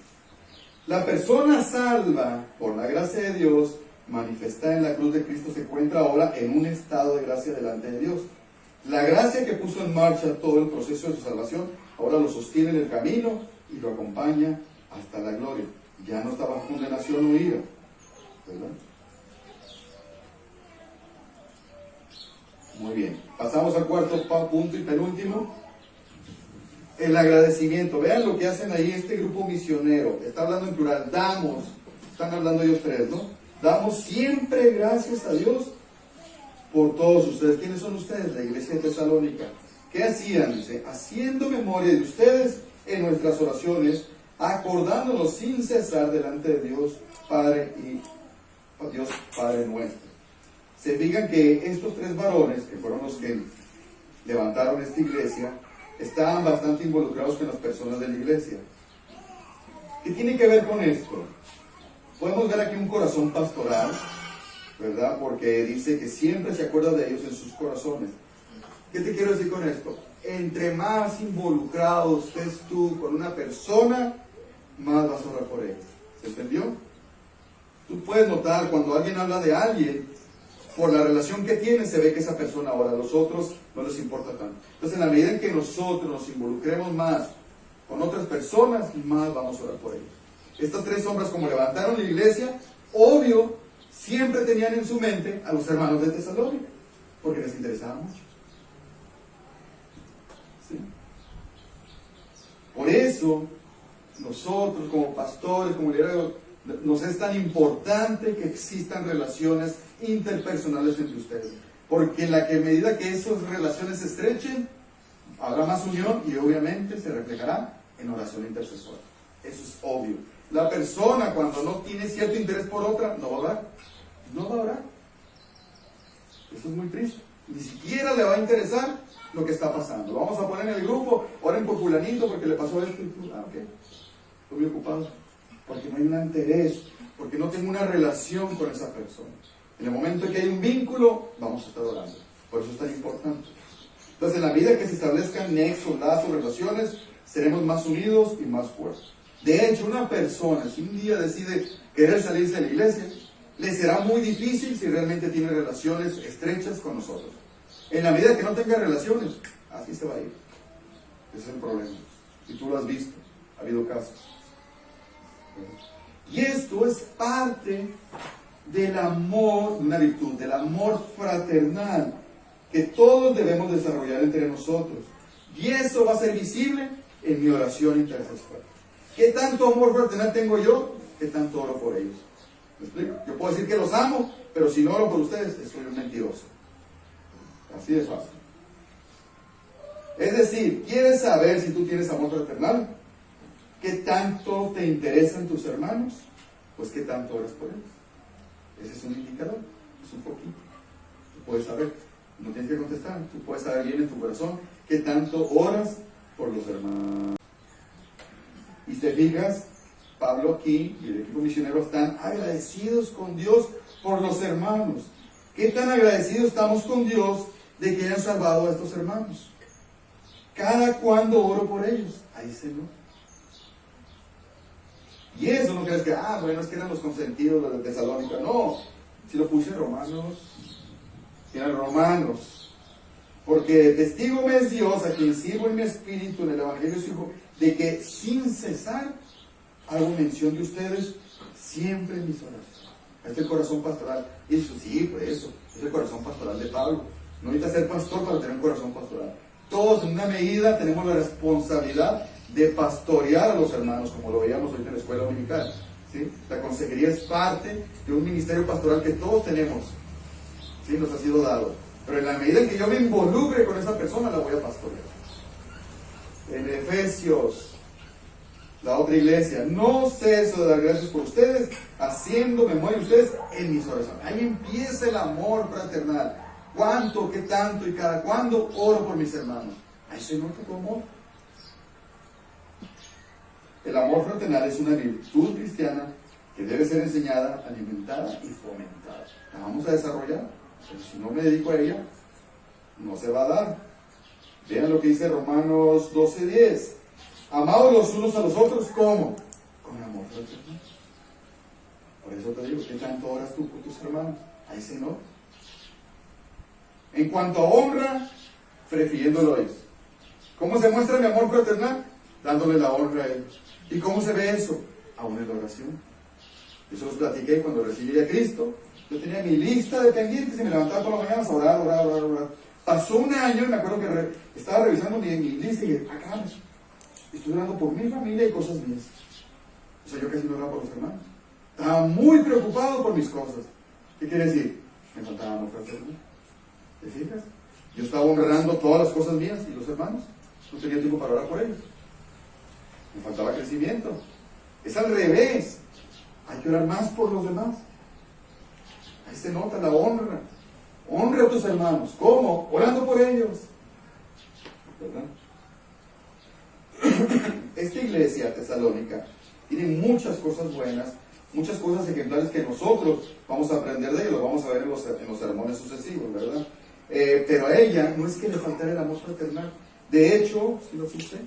La persona salva por la gracia de Dios, manifestada en la cruz de Cristo, se encuentra ahora en un estado de gracia delante de Dios. La gracia que puso en marcha todo el proceso de su salvación, ahora lo sostiene en el camino y lo acompaña hasta la gloria. Ya no está bajo condenación o ira, ¿verdad? Muy bien. Pasamos al cuarto punto y penúltimo. El agradecimiento. Vean lo que hacen ahí este grupo misionero. Está hablando en plural. Damos. Están hablando ellos tres, ¿no? Damos siempre gracias a Dios por todos ustedes. ¿Quiénes son ustedes? La iglesia de Tesalónica. ¿Qué hacían? Dice, haciendo memoria de ustedes en nuestras oraciones, acordándonos sin cesar delante de Dios Padre y Dios Padre nuestro. Se fijan que estos tres varones, que fueron los que levantaron esta iglesia, estaban bastante involucrados con las personas de la iglesia. ¿Qué tiene que ver con esto? Podemos ver aquí un corazón pastoral, ¿verdad? Porque dice que siempre se acuerda de ellos en sus corazones. ¿Qué te quiero decir con esto? Entre más involucrado estés tú con una persona, más vas a orar por ella. ¿Se entendió? Tú puedes notar cuando alguien habla de alguien, por la relación que tiene, se ve que esa persona ora. A los otros no les importa tanto. Entonces, en la medida en que nosotros nos involucremos más con otras personas, más vamos a orar por ellos. Estas tres hombres, como levantaron la iglesia, obvio, siempre tenían en su mente a los hermanos de Tesalónica, porque les interesaba mucho. ¿Sí? Por eso, nosotros como pastores, como liderazgo, nos es tan importante que existan relaciones interpersonales entre ustedes. Porque en la medida que esas relaciones se estrechen, habrá más unión y obviamente se reflejará en oración intercesora. Eso es obvio. La persona cuando no tiene cierto interés por otra, no va a orar. No va a orar. Eso es muy triste. Ni siquiera le va a interesar lo que está pasando. Lo vamos a poner en el grupo, oren por fulanito porque le pasó esto y tú, ok, estoy muy ocupado. Porque no hay un interés, porque no tengo una relación con esa persona. En el momento en que hay un vínculo, vamos a estar orando. Por eso es tan importante. Entonces, en la medida que se establezcan nexos, lazos, relaciones, seremos más unidos y más fuertes. De hecho, una persona, si un día decide querer salirse de la iglesia, le será muy difícil si realmente tiene relaciones estrechas con nosotros. En la medida que no tenga relaciones, así se va a ir. Ese es el problema. Y tú lo has visto, ha habido casos. Y esto es parte del amor, una virtud, del amor fraternal que todos debemos desarrollar entre nosotros. Y eso va a ser visible en mi oración intercesora. ¿Qué tanto amor fraternal tengo yo? ¿Qué tanto oro por ellos? ¿Me explico? Yo puedo decir que los amo, pero si no oro por ustedes, soy un mentiroso. Así de fácil. Es decir, ¿quieres saber si tú tienes amor fraternal? ¿Qué tanto te interesan tus hermanos? Pues ¿qué tanto oras por ellos? Ese es un indicador, es un poquito. Tú puedes saber, no tienes que contestar, tú puedes saber bien en tu corazón qué tanto oras por los hermanos. Y te fijas, Pablo aquí y el equipo misionero están agradecidos con Dios por los hermanos. ¿Qué tan agradecidos estamos con Dios de que hayan salvado a estos hermanos? ¿Cada cuándo oro por ellos? Ahí se lo. Y eso no crees que, bueno, es que eran los consentidos de Tesalónica. No, si lo puse en Romanos, eran Romanos. Porque testigo me es Dios, a quien sirvo en mi espíritu en el Evangelio de su Hijo, de que sin cesar hago mención de ustedes siempre en mis oraciones. Este es el corazón pastoral. Y eso, sí, pues eso, es el corazón pastoral de Pablo. No necesitas ser pastor para tener un corazón pastoral. Todos en una medida tenemos la responsabilidad de pastorear a los hermanos, como lo veíamos hoy en la escuela dominical. ¿Sí? La consejería es parte de un ministerio pastoral que todos tenemos. ¿Sí? Nos ha sido dado. Pero en la medida en que yo me involucre con esa persona, la voy a pastorear. En Efesios, la otra iglesia, no ceso de dar gracias por ustedes, haciendo memoria de ustedes en mis oraciones. Ahí empieza el amor fraternal. ¿Cuánto, qué tanto y cada cuándo oro por mis hermanos? Ahí se nota tu amor. El amor fraternal es una virtud cristiana que debe ser enseñada, alimentada y fomentada. La vamos a desarrollar, pero si no me dedico a ella, no se va a dar. Vean lo que dice Romanos 12:10. Amados los unos a los otros, ¿cómo? Con amor fraternal. Por eso te digo, ¿qué tanto oras tú por tus hermanos? Ahí se nota. En cuanto a honra, prefiriéndolo a ellos. ¿Cómo se muestra mi amor fraternal? Dándole la honra a ellos. ¿Y cómo se ve eso? Aún en la oración. Eso los platiqué cuando recibí a Cristo. Yo tenía mi lista de pendientes y me levantaba por la mañana a orar. Pasó un año y me acuerdo que estaba revisando mi lista y dije, acá, estoy orando por mi familia y cosas mías. O sea, yo casi no oraba por los hermanos. Estaba muy preocupado por mis cosas. ¿Qué quiere decir? Me faltaban ofertas. ¿Te fijas? Yo estaba honrando todas las cosas mías y los hermanos. No tenía tiempo para orar por ellos. Me faltaba crecimiento. Es al revés. Hay que orar más por los demás. Ahí se nota la honra. Honra a tus hermanos. ¿Cómo? Orando por ellos. ¿Verdad? Esta iglesia tesalónica tiene muchas cosas buenas, muchas cosas ejemplares que nosotros vamos a aprender de ellos, lo vamos a ver en los sermones sucesivos, ¿verdad? Pero a ella no es que le faltara el amor fraternal. De hecho, si lo puse,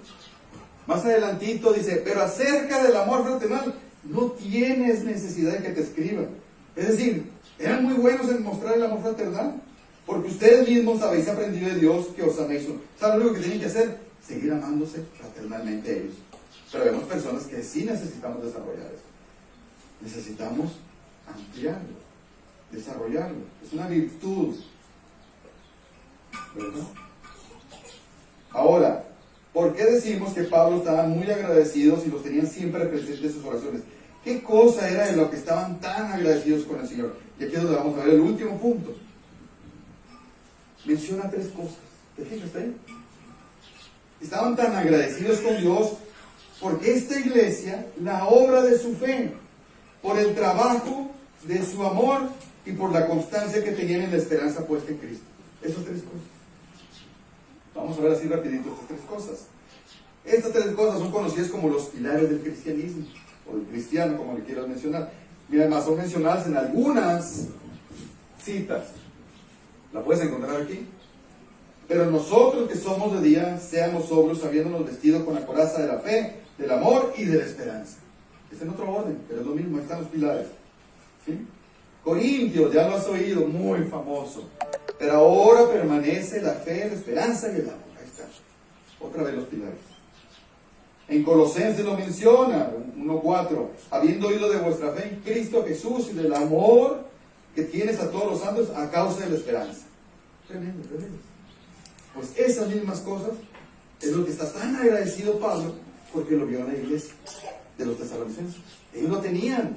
más adelantito dice, pero acerca del amor fraternal, no tienes necesidad de que te escriban. Es decir, eran muy buenos en mostrar el amor fraternal, porque ustedes mismos habéis aprendido de Dios que os améis. ¿Saben lo único que tienen que hacer? Seguir amándose fraternalmente a ellos. Pero vemos personas que sí necesitamos desarrollar eso. Necesitamos ampliarlo, desarrollarlo. Es una virtud, ¿verdad? Ahora, ¿por qué decimos que Pablo estaba muy agradecidos y los tenían siempre presentes en sus oraciones? ¿Qué cosa era de lo que estaban tan agradecidos con el Señor? Y aquí es donde vamos a ver el último punto. Menciona 3 cosas. ¿Te fijas ahí? Estaban tan agradecidos con Dios porque esta iglesia, la obra de su fe, por el trabajo de su amor y por la constancia que tenían en la esperanza puesta en Cristo. Esas 3 cosas. Vamos a ver así rapidito estas 3 cosas. Estas 3 cosas son conocidas como los pilares del cristianismo, o del cristiano, como le quieras mencionar. Mira, además son mencionadas en algunas citas. ¿La puedes encontrar aquí? Pero nosotros que somos de día, seamos sobrios, habiéndonos vestido con la coraza de la fe, del amor y de la esperanza. Está en otro orden, pero es lo mismo, ahí están los pilares. ¿Sí? Corintios, ya lo has oído, muy famoso. Pero ahora permanece la fe, la esperanza y el amor. Ahí está. Otra vez los pilares. En Colosenses lo menciona, 1:4, habiendo oído de vuestra fe en Cristo Jesús y del amor que tienes a todos los santos a causa de la esperanza. Tremendo, tremendo. Pues esas mismas cosas es lo que está tan agradecido Pablo porque lo vio en la iglesia de los tesalonicenses. Ellos lo tenían,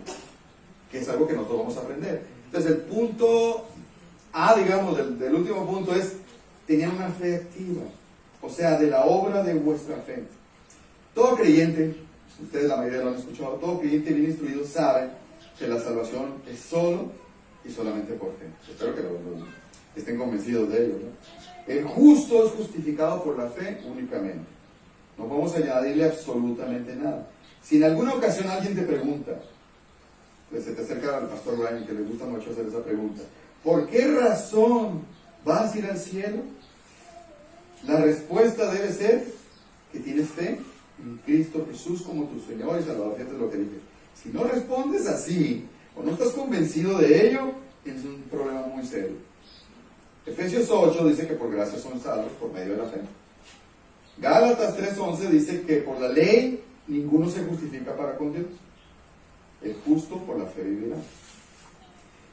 que es algo que nosotros vamos a aprender. Entonces el punto A, digamos, del último punto es, tenían una fe activa, o sea, de la obra de vuestra fe. Todo creyente, ustedes la mayoría lo han escuchado, todo creyente bien instruido sabe que la salvación es solo y solamente por fe. Espero que estén convencidos de ello, ¿no? El justo es justificado por la fe únicamente. No podemos añadirle absolutamente nada. Si en alguna ocasión alguien te pregunta, pues se te acerca al pastor Ryan, que le gusta mucho hacer esa pregunta, ¿por qué razón vas a ir al cielo? La respuesta debe ser que tienes fe en Cristo Jesús como tu Señor y Salvador. Fíjate lo que dije. Si no respondes así, o no estás convencido de ello, tienes un problema muy serio. Efesios 8 dice que por gracia son salvos por medio de la fe. Gálatas 3:11 dice que por la ley ninguno se justifica para con Dios. El justo por la fe vivirá.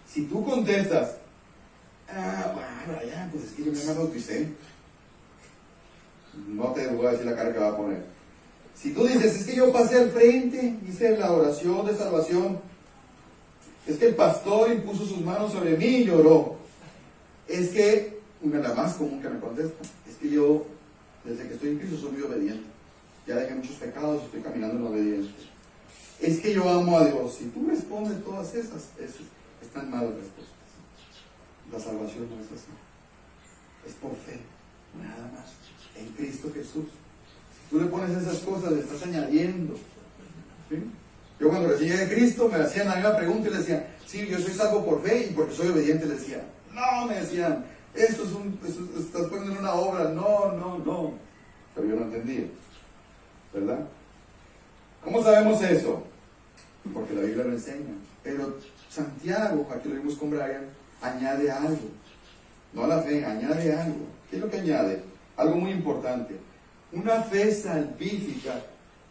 Si tú contestas, bueno, ya, pues es que yo me bauticé, no te voy a decir la cara que va a poner. Si tú dices, es que yo pasé al frente, hice la oración de salvación, es que el pastor impuso sus manos sobre mí y lloró. Es que, una de las más común que me contesta, es que yo, desde que estoy en Cristo, soy muy obediente. Ya dejé muchos pecados, estoy caminando en obediencia. Es que yo amo a Dios. Si tú respondes todas esas, están malas respuestas. La salvación no es así. Es por fe, nada más. En Cristo Jesús. Si tú le pones esas cosas, le estás añadiendo. ¿Sí? Yo cuando recién llegué a Cristo, me hacían la misma pregunta y le decían, sí, yo soy salvo por fe y porque soy obediente. Le decían, no, me decían, esto estás poniendo en una obra. No. Pero yo no entendía. ¿Verdad? ¿Cómo sabemos eso? Porque la Biblia lo enseña. Pero Santiago, aquí lo vimos con Brian, añade algo. No a la fe, añade algo. ¿Qué es lo que añade? Algo muy importante. Una fe salvífica.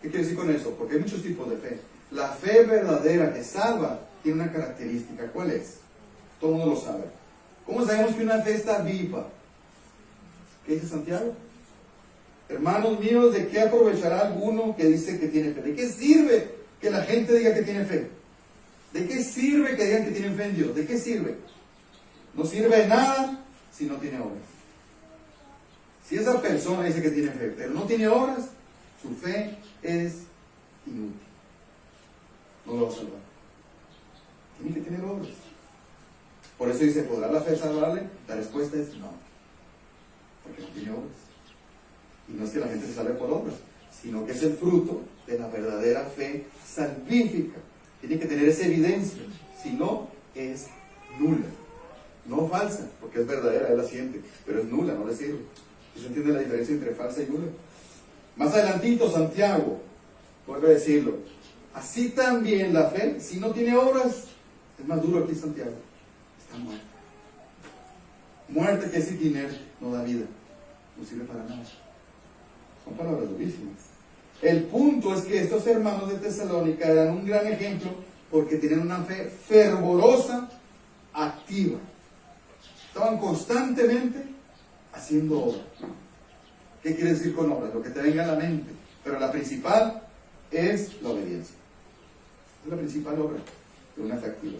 ¿Qué quiere decir con eso? Porque hay muchos tipos de fe. La fe verdadera que salva tiene una característica. ¿Cuál es? Todo el mundo lo sabe. ¿Cómo sabemos que una fe está viva? ¿Qué dice Santiago? Hermanos míos, ¿de qué aprovechará alguno que dice que tiene fe? ¿De qué sirve que la gente diga que tiene fe? ¿De qué sirve que digan que tienen fe en Dios? ¿De qué sirve? No sirve de nada si no tiene obras. Si esa persona dice que tiene fe, pero no tiene obras, su fe es inútil. No lo va a salvar. Tiene que tener obras. Por eso dice, ¿podrá la fe salvarle? La respuesta es no. Porque no tiene obras. Y no es que la gente se salve por obras, sino que es el fruto de la verdadera fe salvífica. Tiene que tener esa evidencia. Si no, es nula. No falsa, porque es verdadera, él la siente, pero es nula, no le sirve. ¿Se entiende la diferencia entre falsa y nula? Más adelantito, Santiago vuelve a decirlo. Así también la fe, si no tiene obras, es más duro aquí Santiago. Está muerta. Muerte que es inerte, no da vida. No sirve para nada. Son palabras durísimas. El punto es que estos hermanos de Tesalónica eran un gran ejemplo porque tenían una fe fervorosa, activa. Estaban constantemente haciendo obras. ¿Qué quiere decir con obras? Lo que te venga a la mente. Pero la principal es la obediencia. Es la principal obra de una fe activa.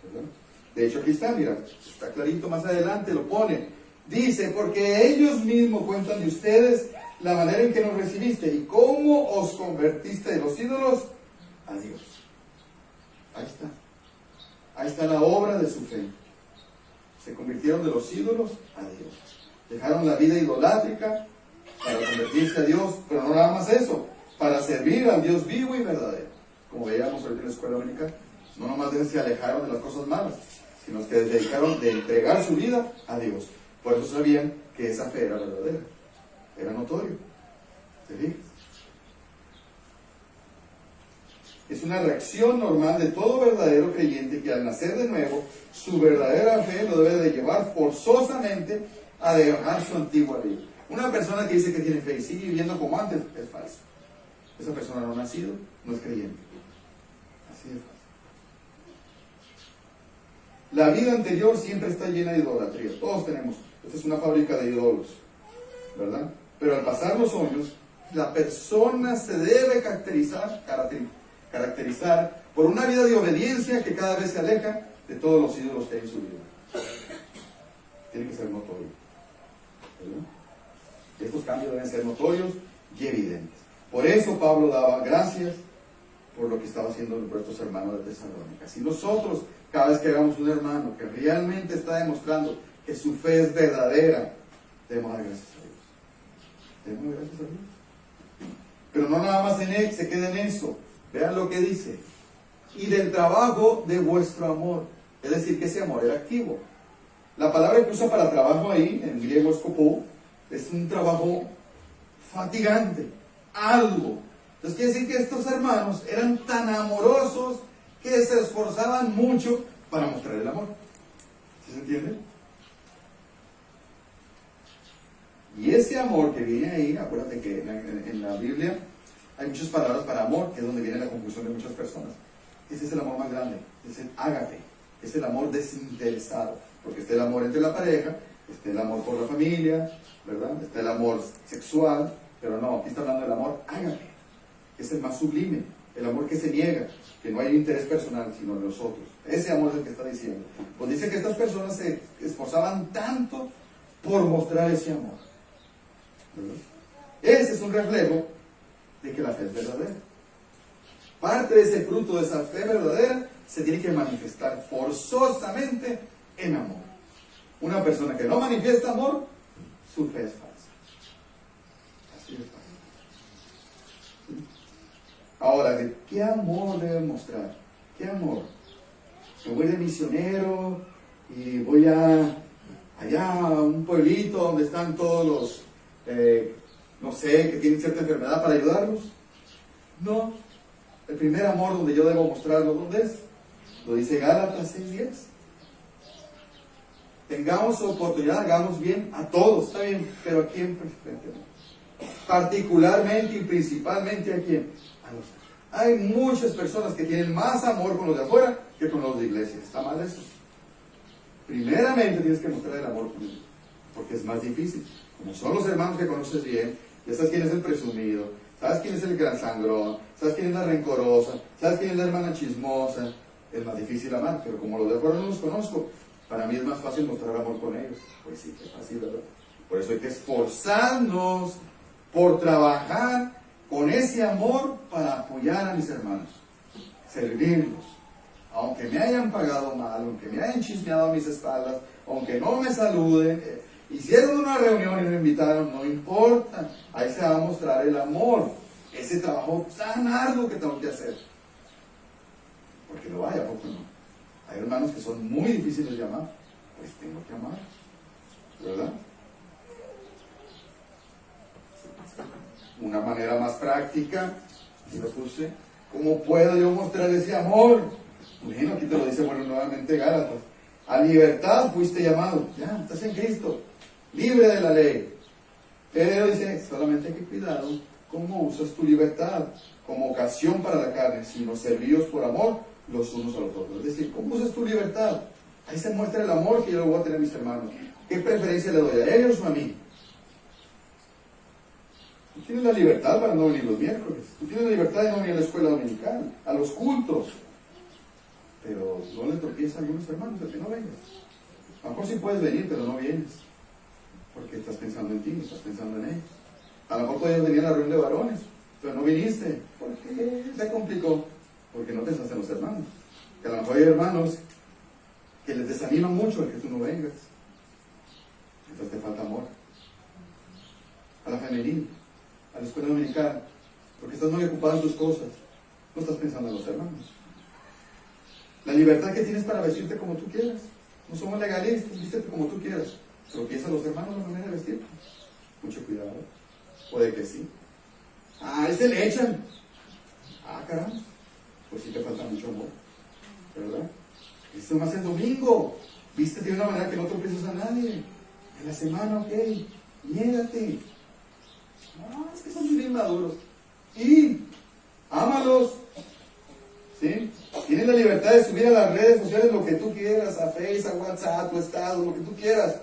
¿Verdad? De hecho, aquí está, mira, está clarito, más adelante lo pone. Dice, porque ellos mismos cuentan de ustedes la manera en que nos recibiste y cómo os convertiste de los ídolos a Dios. Ahí está. Ahí está la obra de su fe. Se convirtieron de los ídolos a Dios. Dejaron la vida idolátrica para convertirse a Dios, pero no nada más eso, para servir al Dios vivo y verdadero. Como veíamos ahorita en la escuela dominical, no nomás se alejaron de las cosas malas, sino que dedicaron de entregar su vida a Dios. Por eso sabían que esa fe era verdadera, era notorio. ¿Te fijas? Es una reacción normal de todo verdadero creyente que al nacer de nuevo, su verdadera fe lo debe de llevar forzosamente a dejar su antigua vida. Una persona que dice que tiene fe y sigue viviendo como antes es falso. Esa persona no ha nacido, no es creyente. Así es fácil. La vida anterior siempre está llena de idolatría. Todos tenemos. Esta es una fábrica de ídolos, ¿verdad? Pero al pasar los años, la persona se debe caracterizar por una vida de obediencia que cada vez se aleja de todos los ídolos que hay en su vida. Tiene que ser notorio, ¿verdad? Estos cambios deben ser notorios y evidentes. Por eso Pablo daba gracias por lo que estaba haciendo por estos hermanos de Tesalónica. Si nosotros, cada vez que hagamos un hermano que realmente está demostrando que su fe es verdadera, debemos dar gracias a Dios. Debemos dar gracias a Dios. Pero no nada más en él, se quede en eso. Vean lo que dice. Y del trabajo de vuestro amor. Es decir, que ese amor era activo. La palabra que usa para trabajo ahí, en griego escopó, es un trabajo fatigante, arduo. Entonces quiere decir que estos hermanos eran tan amorosos que se esforzaban mucho para mostrar el amor. ¿Sí se entiende? Y ese amor que viene ahí, acuérdate que en la Biblia hay muchas palabras para amor, que es donde viene la confusión de muchas personas. Ese es el amor más grande, es el ágape, es el amor desinteresado, porque está el amor entre la pareja, está el amor por la familia, ¿verdad? Está el amor sexual, pero no, aquí está hablando del amor ágape, que es el más sublime, el amor que se niega, que no hay interés personal, sino de los otros. Ese amor es el que está diciendo. Pues dice que estas personas se esforzaban tanto por mostrar ese amor, ¿verdad? Ese es un reflejo de que la fe es verdadera. Parte de ese fruto de esa fe verdadera se tiene que manifestar forzosamente en amor. Una persona que no manifiesta amor, su fe es falsa. Así es fácil. ¿Sí? Ahora, ¿de qué amor debe mostrar? ¿Qué amor? Me voy de misionero y voy allá a un pueblito donde están todos los, no sé, que tienen cierta enfermedad para ayudarlos. No. El primer amor donde yo debo mostrarlo, ¿dónde es? Lo dice Gálatas 6:10. Tengamos oportunidad, hagamos bien a todos, está bien, pero ¿a quién preferentemente? Particularmente y principalmente ¿a quién? A los. Hay muchas personas que tienen más amor con los de afuera que con los de iglesia. ¿Está mal eso? Primeramente tienes que mostrar el amor porque es más difícil. Como son los hermanos que conoces bien, ya sabes quién es el presumido, sabes quién es el gran sangrón, sabes quién es la rencorosa, sabes quién es la hermana chismosa, es más difícil amar, pero como los de afuera no los conozco, para mí es más fácil mostrar amor con ellos. Pues sí, que es fácil, ¿verdad? Por eso hay que esforzarnos por trabajar con ese amor para apoyar a mis hermanos, servirlos. Aunque me hayan pagado mal, aunque me hayan chismeado a mis espaldas, aunque no me saluden, hicieron una reunión y me invitaron, no importa, ahí se va a mostrar el amor, ese trabajo tan arduo que tengo que hacer. Porque lo vaya, poco no. Hay hermanos que son muy difíciles de amar, pues tengo que amar, ¿verdad? Una manera más práctica, y lo puse, ¿cómo puedo yo mostrar ese amor? Bueno, aquí te lo dice, bueno, nuevamente Gálatas. A libertad fuiste llamado, ya, estás en Cristo, libre de la ley. Pero dice, solamente hay que cuidado cómo usas tu libertad como ocasión para la carne, sino servidos por amor los unos a los otros. Es decir, ¿cómo usas tu libertad? Ahí se muestra el amor que yo le voy a tener a mis hermanos. ¿Qué preferencia le doy a ellos o a mí? Tú tienes la libertad para no venir los miércoles. Tú tienes la libertad de no venir a la escuela dominical, a los cultos. Pero no le tropiezas a algunos hermanos de que no vengas. A lo mejor sí puedes venir, pero no vienes. Porque estás pensando en ti, estás pensando en ellos. A lo mejor podías venir a la reunión de varones, pero no viniste. ¿Por qué? Se complicó. Porque no pensaste en los hermanos. Que a lo mejor hay hermanos que les desaniman mucho el que tú no vengas. Entonces te falta amor. A la femenina, a la escuela dominical, porque estás muy ocupado en tus cosas. No estás pensando en los hermanos. La libertad que tienes para vestirte como tú quieras. No somos legalistas, vístete como tú quieras. Pero piensa a los hermanos la manera de vestirte. Mucho cuidado. Puede que sí. Ah, ese le echan. Ah, caramba. Pues sí te falta mucho amor. ¿Verdad? Esto más el domingo. Vístete de una manera que no tropieces a nadie. En la semana, ok. Niégate. No, es que son bien maduros. Y ámalos. ¿Sí? Tienes la libertad de subir a las redes sociales lo que tú quieras, a Facebook, a WhatsApp, a tu estado, lo que tú quieras.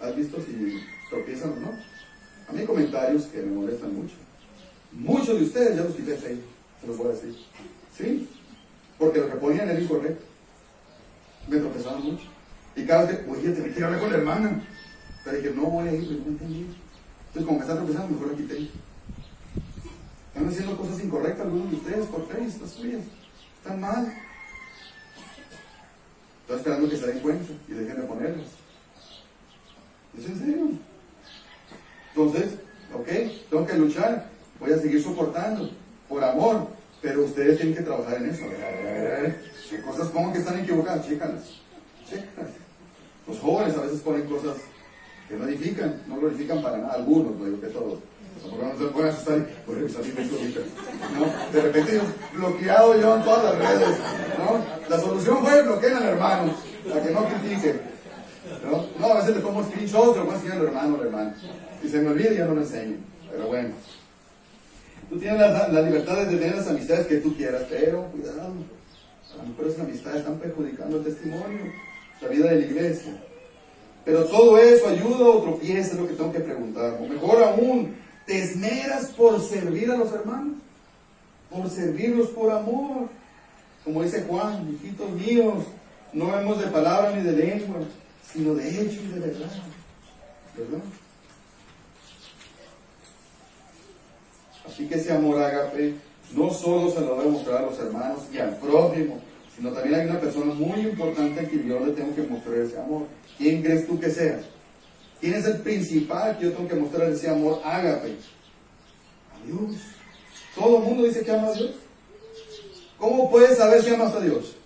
¿Has visto si tropiezan o no? A mí hay comentarios que me molestan mucho. Muchos de ustedes ya los quité de Facebook, se los voy a decir. ¿Sí? Porque lo que ponían era incorrecto. Me tropezaban mucho. Y cada vez que, oye, te quiero hablar con la hermana. Pero dije, no voy a ir, no entendí. Entonces, como me están tropezando, mejor la quité. Están haciendo cosas incorrectas algunos de ustedes por Facebook, las suyas. Están mal. Estoy esperando que se den cuenta y dejen de ponerlas. ¿Es en serio? Entonces, ok, tengo que luchar. Voy a seguir soportando por amor. Pero ustedes tienen que trabajar en eso. A ver. ¿Qué cosas pongo que están equivocadas? Chécalas. Los jóvenes a veces ponen cosas que no edifican, no glorifican para nada. Algunos, no digo que todos. Porque no se pueden asustar y voy a revisar mi Facebook ahorita. ¿No? De repente bloqueado yo en todas las redes. ¿No? La solución fue bloquear al hermano, para que no critique. ¿No? A veces le tomo screenshots, se lo voy a enseñar al hermano, al hermano. Y se me olvida y ya no lo enseño. Pero bueno. Tú tienes la libertad de tener las amistades que tú quieras, pero cuidado. A lo mejor esas amistades están perjudicando el testimonio, la vida de la iglesia. Pero todo eso ayuda o tropieza, es lo que tengo que preguntar. O mejor aún, ¿te esmeras por servir a los hermanos? Por servirlos por amor. Como dice Juan, hijitos míos, no vemos de palabra ni de lengua, sino de hecho y de verdad. ¿Verdad? Así que ese amor ágape no solo se lo debe mostrar a los hermanos y al prójimo, sino también hay una persona muy importante a quien yo le tengo que mostrar ese amor. ¿Quién crees tú que sea? ¿Quién es el principal que yo tengo que mostrar ese amor ágape? A Dios. ¿Todo el mundo dice que ama a Dios? ¿Cómo puedes saber si amas a Dios?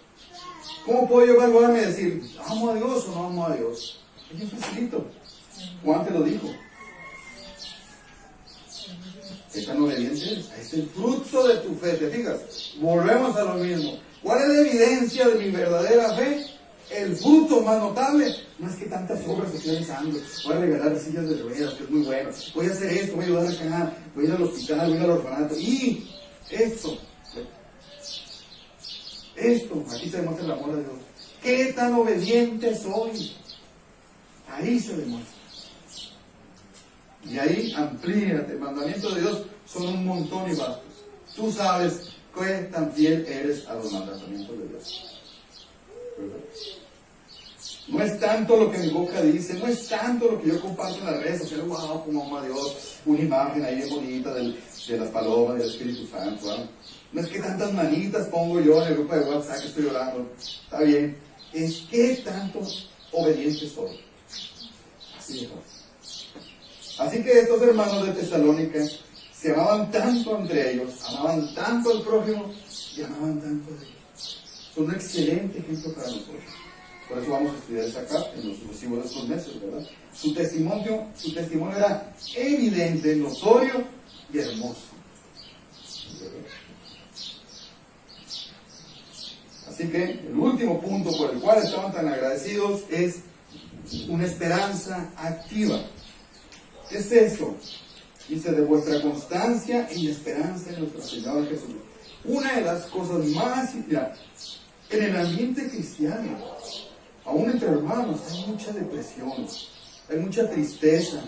¿Cómo puedo yo evaluarme y decir, amo a Dios o no amo a Dios? Es bien facilito. Juan te lo dijo. ¿Qué tan obediente eres? Es el fruto de tu fe, ¿te fijas? Volvemos a lo mismo. ¿Cuál es la evidencia de mi verdadera fe? El fruto más notable no es que tantas obras estoy realizando. Voy a regalar sillas de ruedas, que es muy bueno. Voy a hacer esto, voy a ayudar acá, voy a ir al hospital, voy a ir al orfanato. Y esto, aquí se demuestra el amor de Dios. ¿Qué tan obediente soy? Ahí se demuestra. Y ahí amplíate. Mandamientos de Dios son un montón y vastos. Tú sabes qué tan fiel eres a los mandamientos de Dios. ¿Verdad? No es tanto lo que mi boca dice, no es tanto lo que yo comparto en las redes sociales, wow, como ama a Dios, una imagen ahí bien bonita de las palomas, del Espíritu Santo, ¿verdad? No es que tantas manitas pongo yo en el grupo de WhatsApp que estoy orando, está bien, es que tanto obediente soy. Así de fácil. Así que estos hermanos de Tesalónica se amaban tanto entre ellos, amaban tanto al prójimo y amaban tanto a Dios. Son un excelente ejemplo para nosotros. Por eso vamos a estudiar esa carta en los sucesivos de estos meses, ¿verdad? Su testimonio era evidente, notorio y hermoso. ¿Verdad? Así que el último punto por el cual estaban tan agradecidos es una esperanza activa. ¿Qué es eso? Dice, de vuestra constancia y esperanza en nuestro Señor Jesús. Una de las cosas más, mira, en el ambiente cristiano, aún entre hermanos, hay mucha depresión, hay mucha tristeza,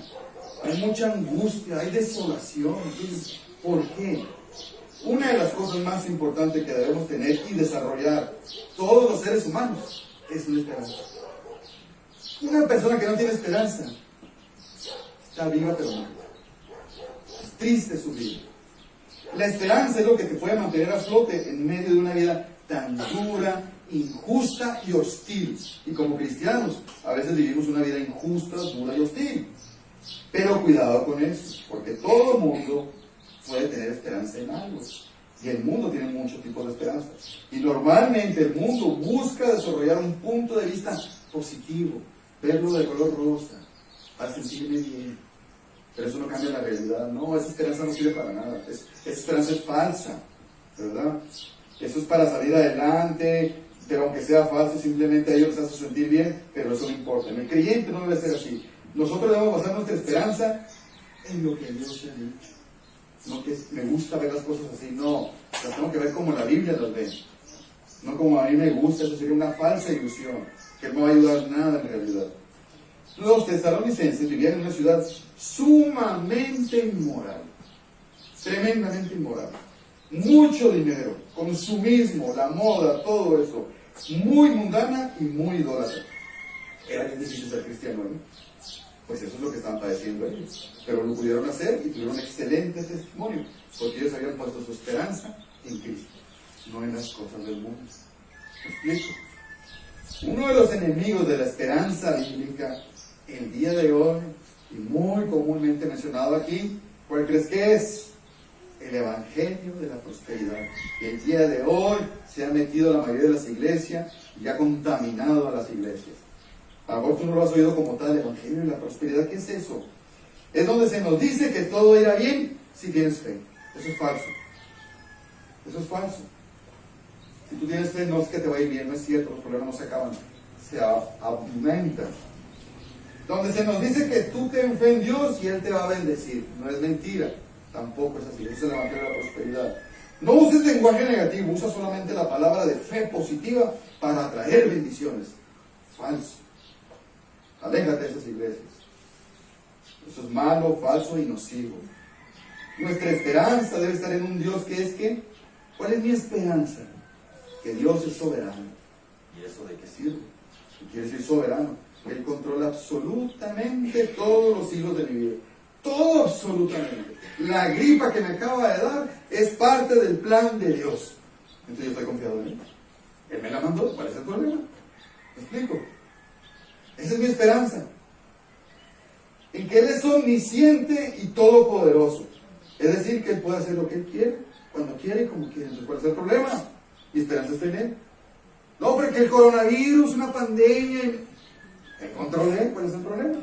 hay mucha angustia, hay desolación. Entonces, ¿por qué? Una de las cosas más importantes que debemos tener y desarrollar todos los seres humanos es una esperanza. Una persona que no tiene esperanza está viva pero muerta. Es triste su vida. La esperanza es lo que te puede mantener a flote en medio de una vida tan dura, injusta y hostil. Y como cristianos, a veces vivimos una vida injusta, dura y hostil. Pero cuidado con eso, porque todo el mundo puede tener esperanza en algo. Y el mundo tiene muchos tipos de esperanza. Y normalmente el mundo busca desarrollar un punto de vista positivo, verlo de color rosa, para sentirme bien. Pero eso no cambia la realidad. No, esa esperanza no sirve para nada. Esa esperanza es falsa, ¿verdad? Eso es para salir adelante, pero aunque sea falso, simplemente a ellos les hace sentir bien, pero eso no importa. En el creyente no debe ser así. Nosotros debemos basar nuestra esperanza en lo que Dios ha dicho. No que me gusta ver las cosas así, no. Las tengo que ver como la Biblia las ve. No como a mí me gusta, eso sería una falsa ilusión, que no va a ayudar nada en realidad. Los tesalonicenses vivían en una ciudad sumamente inmoral, tremendamente inmoral. Mucho dinero, consumismo, la moda, todo eso, muy mundana y muy idólatra. Era bien difícil ser cristiano, ¿no? Pues eso es lo que estaban padeciendo ellos. Pero lo pudieron hacer y tuvieron un excelente testimonio, porque ellos habían puesto su esperanza en Cristo, no en las cosas del mundo. ¿Me explico? Uno de los enemigos de la esperanza bíblica, el día de hoy, y muy comúnmente mencionado aquí, ¿cuál crees que es? El evangelio de la prosperidad. Que el día de hoy se ha metido a la mayoría de las iglesias y ha contaminado a las iglesias. A lo mejor tú no lo has oído como tal, el evangelio de la prosperidad. ¿Qué es eso? Es donde se nos dice que todo irá bien si tienes fe. Eso es falso. Eso es falso. Si tú tienes fe, no es que te va a ir bien, no es cierto, los problemas no se acaban, se aumentan. Donde se nos dice que tú ten fe en Dios y Él te va a bendecir. No es mentira, tampoco es así. Ese es el evangelio de la prosperidad. No uses lenguaje negativo, usa solamente la palabra de fe positiva para atraer bendiciones. Falso. Aléjate de esas iglesias. Eso es malo, falso y nocivo. Nuestra esperanza debe estar en un Dios que es que, ¿cuál es mi esperanza? Que Dios es soberano. ¿Y eso de qué sirve? ¿Qué quiere decir soberano? Él controla absolutamente todos los hilos de mi vida. Todo absolutamente. La gripa que me acaba de dar es parte del plan de Dios. Entonces yo estoy confiado en Él. Él me la mandó, ¿cuál es el problema? ¿Me explico? Esa es mi esperanza. En que Él es omnisciente y todopoderoso. Es decir, que Él puede hacer lo que Él quiere, cuando quiere y como quiere. Entonces, ¿cuál es el problema? Mi esperanza está en Él. No, porque el coronavirus, una pandemia, ¿el control de Él? ¿Cuál es el problema?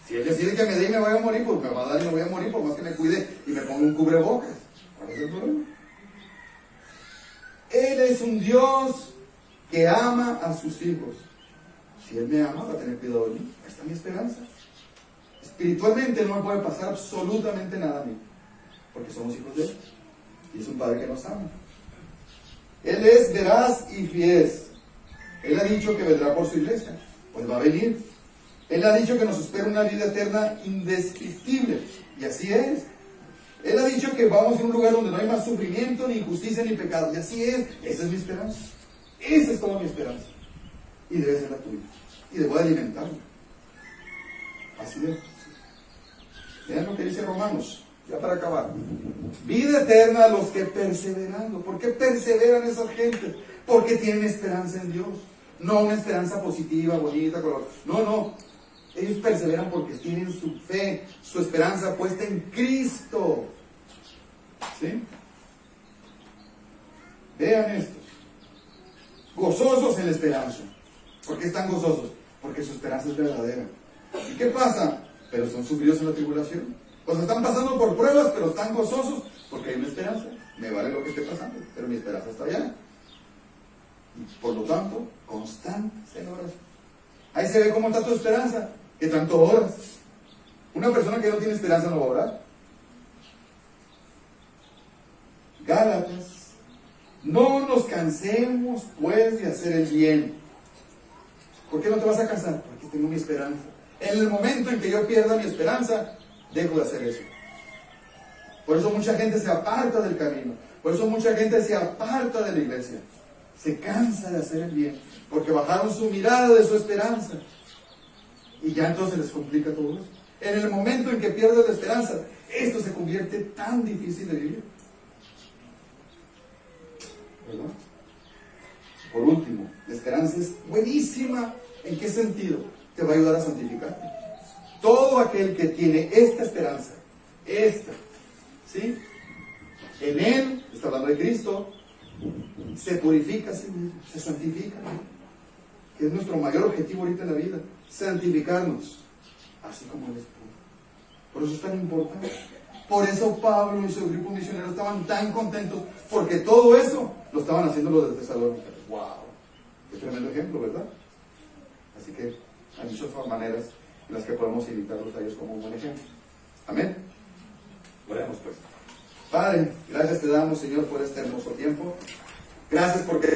Si Él decide que me dé y me voy a morir, pues me va a dar y me voy a morir, por más que me cuide y me ponga un cubrebocas. ¿Cuál es el problema? Él es un Dios que ama a sus hijos. Si Él me ama, va a tener cuidado de mí. Ahí está mi esperanza. Espiritualmente no me puede pasar absolutamente nada a mí, porque somos hijos de Él. Y es un Padre que nos ama. Él es veraz y fiel. Él ha dicho que vendrá por su iglesia. Pues va a venir. Él ha dicho que nos espera una vida eterna indescriptible. Y así es. Él ha dicho que vamos a un lugar donde no hay más sufrimiento, ni injusticia, ni pecado. Y así es. Esa es mi esperanza. Esa es toda mi esperanza. Y debe ser la tuya. Y debo alimentarla. Así es. Vean lo que dice Romanos, ya para acabar. Vida eterna a los que perseverando. ¿Por qué perseveran esas gentes? Porque tienen esperanza en Dios. No una esperanza positiva, bonita, color. No. Ellos perseveran porque tienen su fe, su esperanza puesta en Cristo. ¿Sí? Vean esto. Gozosos en la esperanza. ¿Por qué están gozosos? Porque su esperanza es verdadera. ¿Y qué pasa? Pero son sufridos en la tribulación. O sea, están pasando por pruebas, pero están gozosos porque hay una esperanza. Me vale lo que esté pasando, pero mi esperanza está allá. Y por lo tanto, constantes en oración. Ahí se ve cómo está tu esperanza, que tanto oras. Una persona que no tiene esperanza no va a orar. Gálatas. No nos cansemos pues de hacer el bien. ¿Por qué no te vas a cansar? Porque tengo mi esperanza. En el momento en que yo pierda mi esperanza, dejo de hacer eso. Por eso mucha gente se aparta del camino. Por eso mucha gente se aparta de la iglesia. Se cansa de hacer el bien. Porque bajaron su mirada de su esperanza. Y ya entonces les complica todo eso. En el momento en que pierdes la esperanza, esto se convierte tan difícil de vivir. ¿Verdad? Por último, la esperanza es buenísima. ¿En qué sentido? Te va a ayudar a santificarte. Todo aquel que tiene esta esperanza, ¿sí? En Él, está hablando de Cristo, se purifica a sí mismo, se santifica, que es nuestro mayor objetivo ahorita en la vida, santificarnos, así como Él es puro. Por eso es tan importante. Por eso Pablo y su grupo misionero estaban tan contentos, porque todo eso lo estaban haciendo los de Tesalónica. ¡Wow! Qué tremendo ejemplo, ¿verdad? Así que hay muchas maneras en las que podemos invitarlos a ellos como un buen ejemplo. Amén. Oremos pues. Padre, gracias te damos, Señor, por este hermoso tiempo. Gracias porque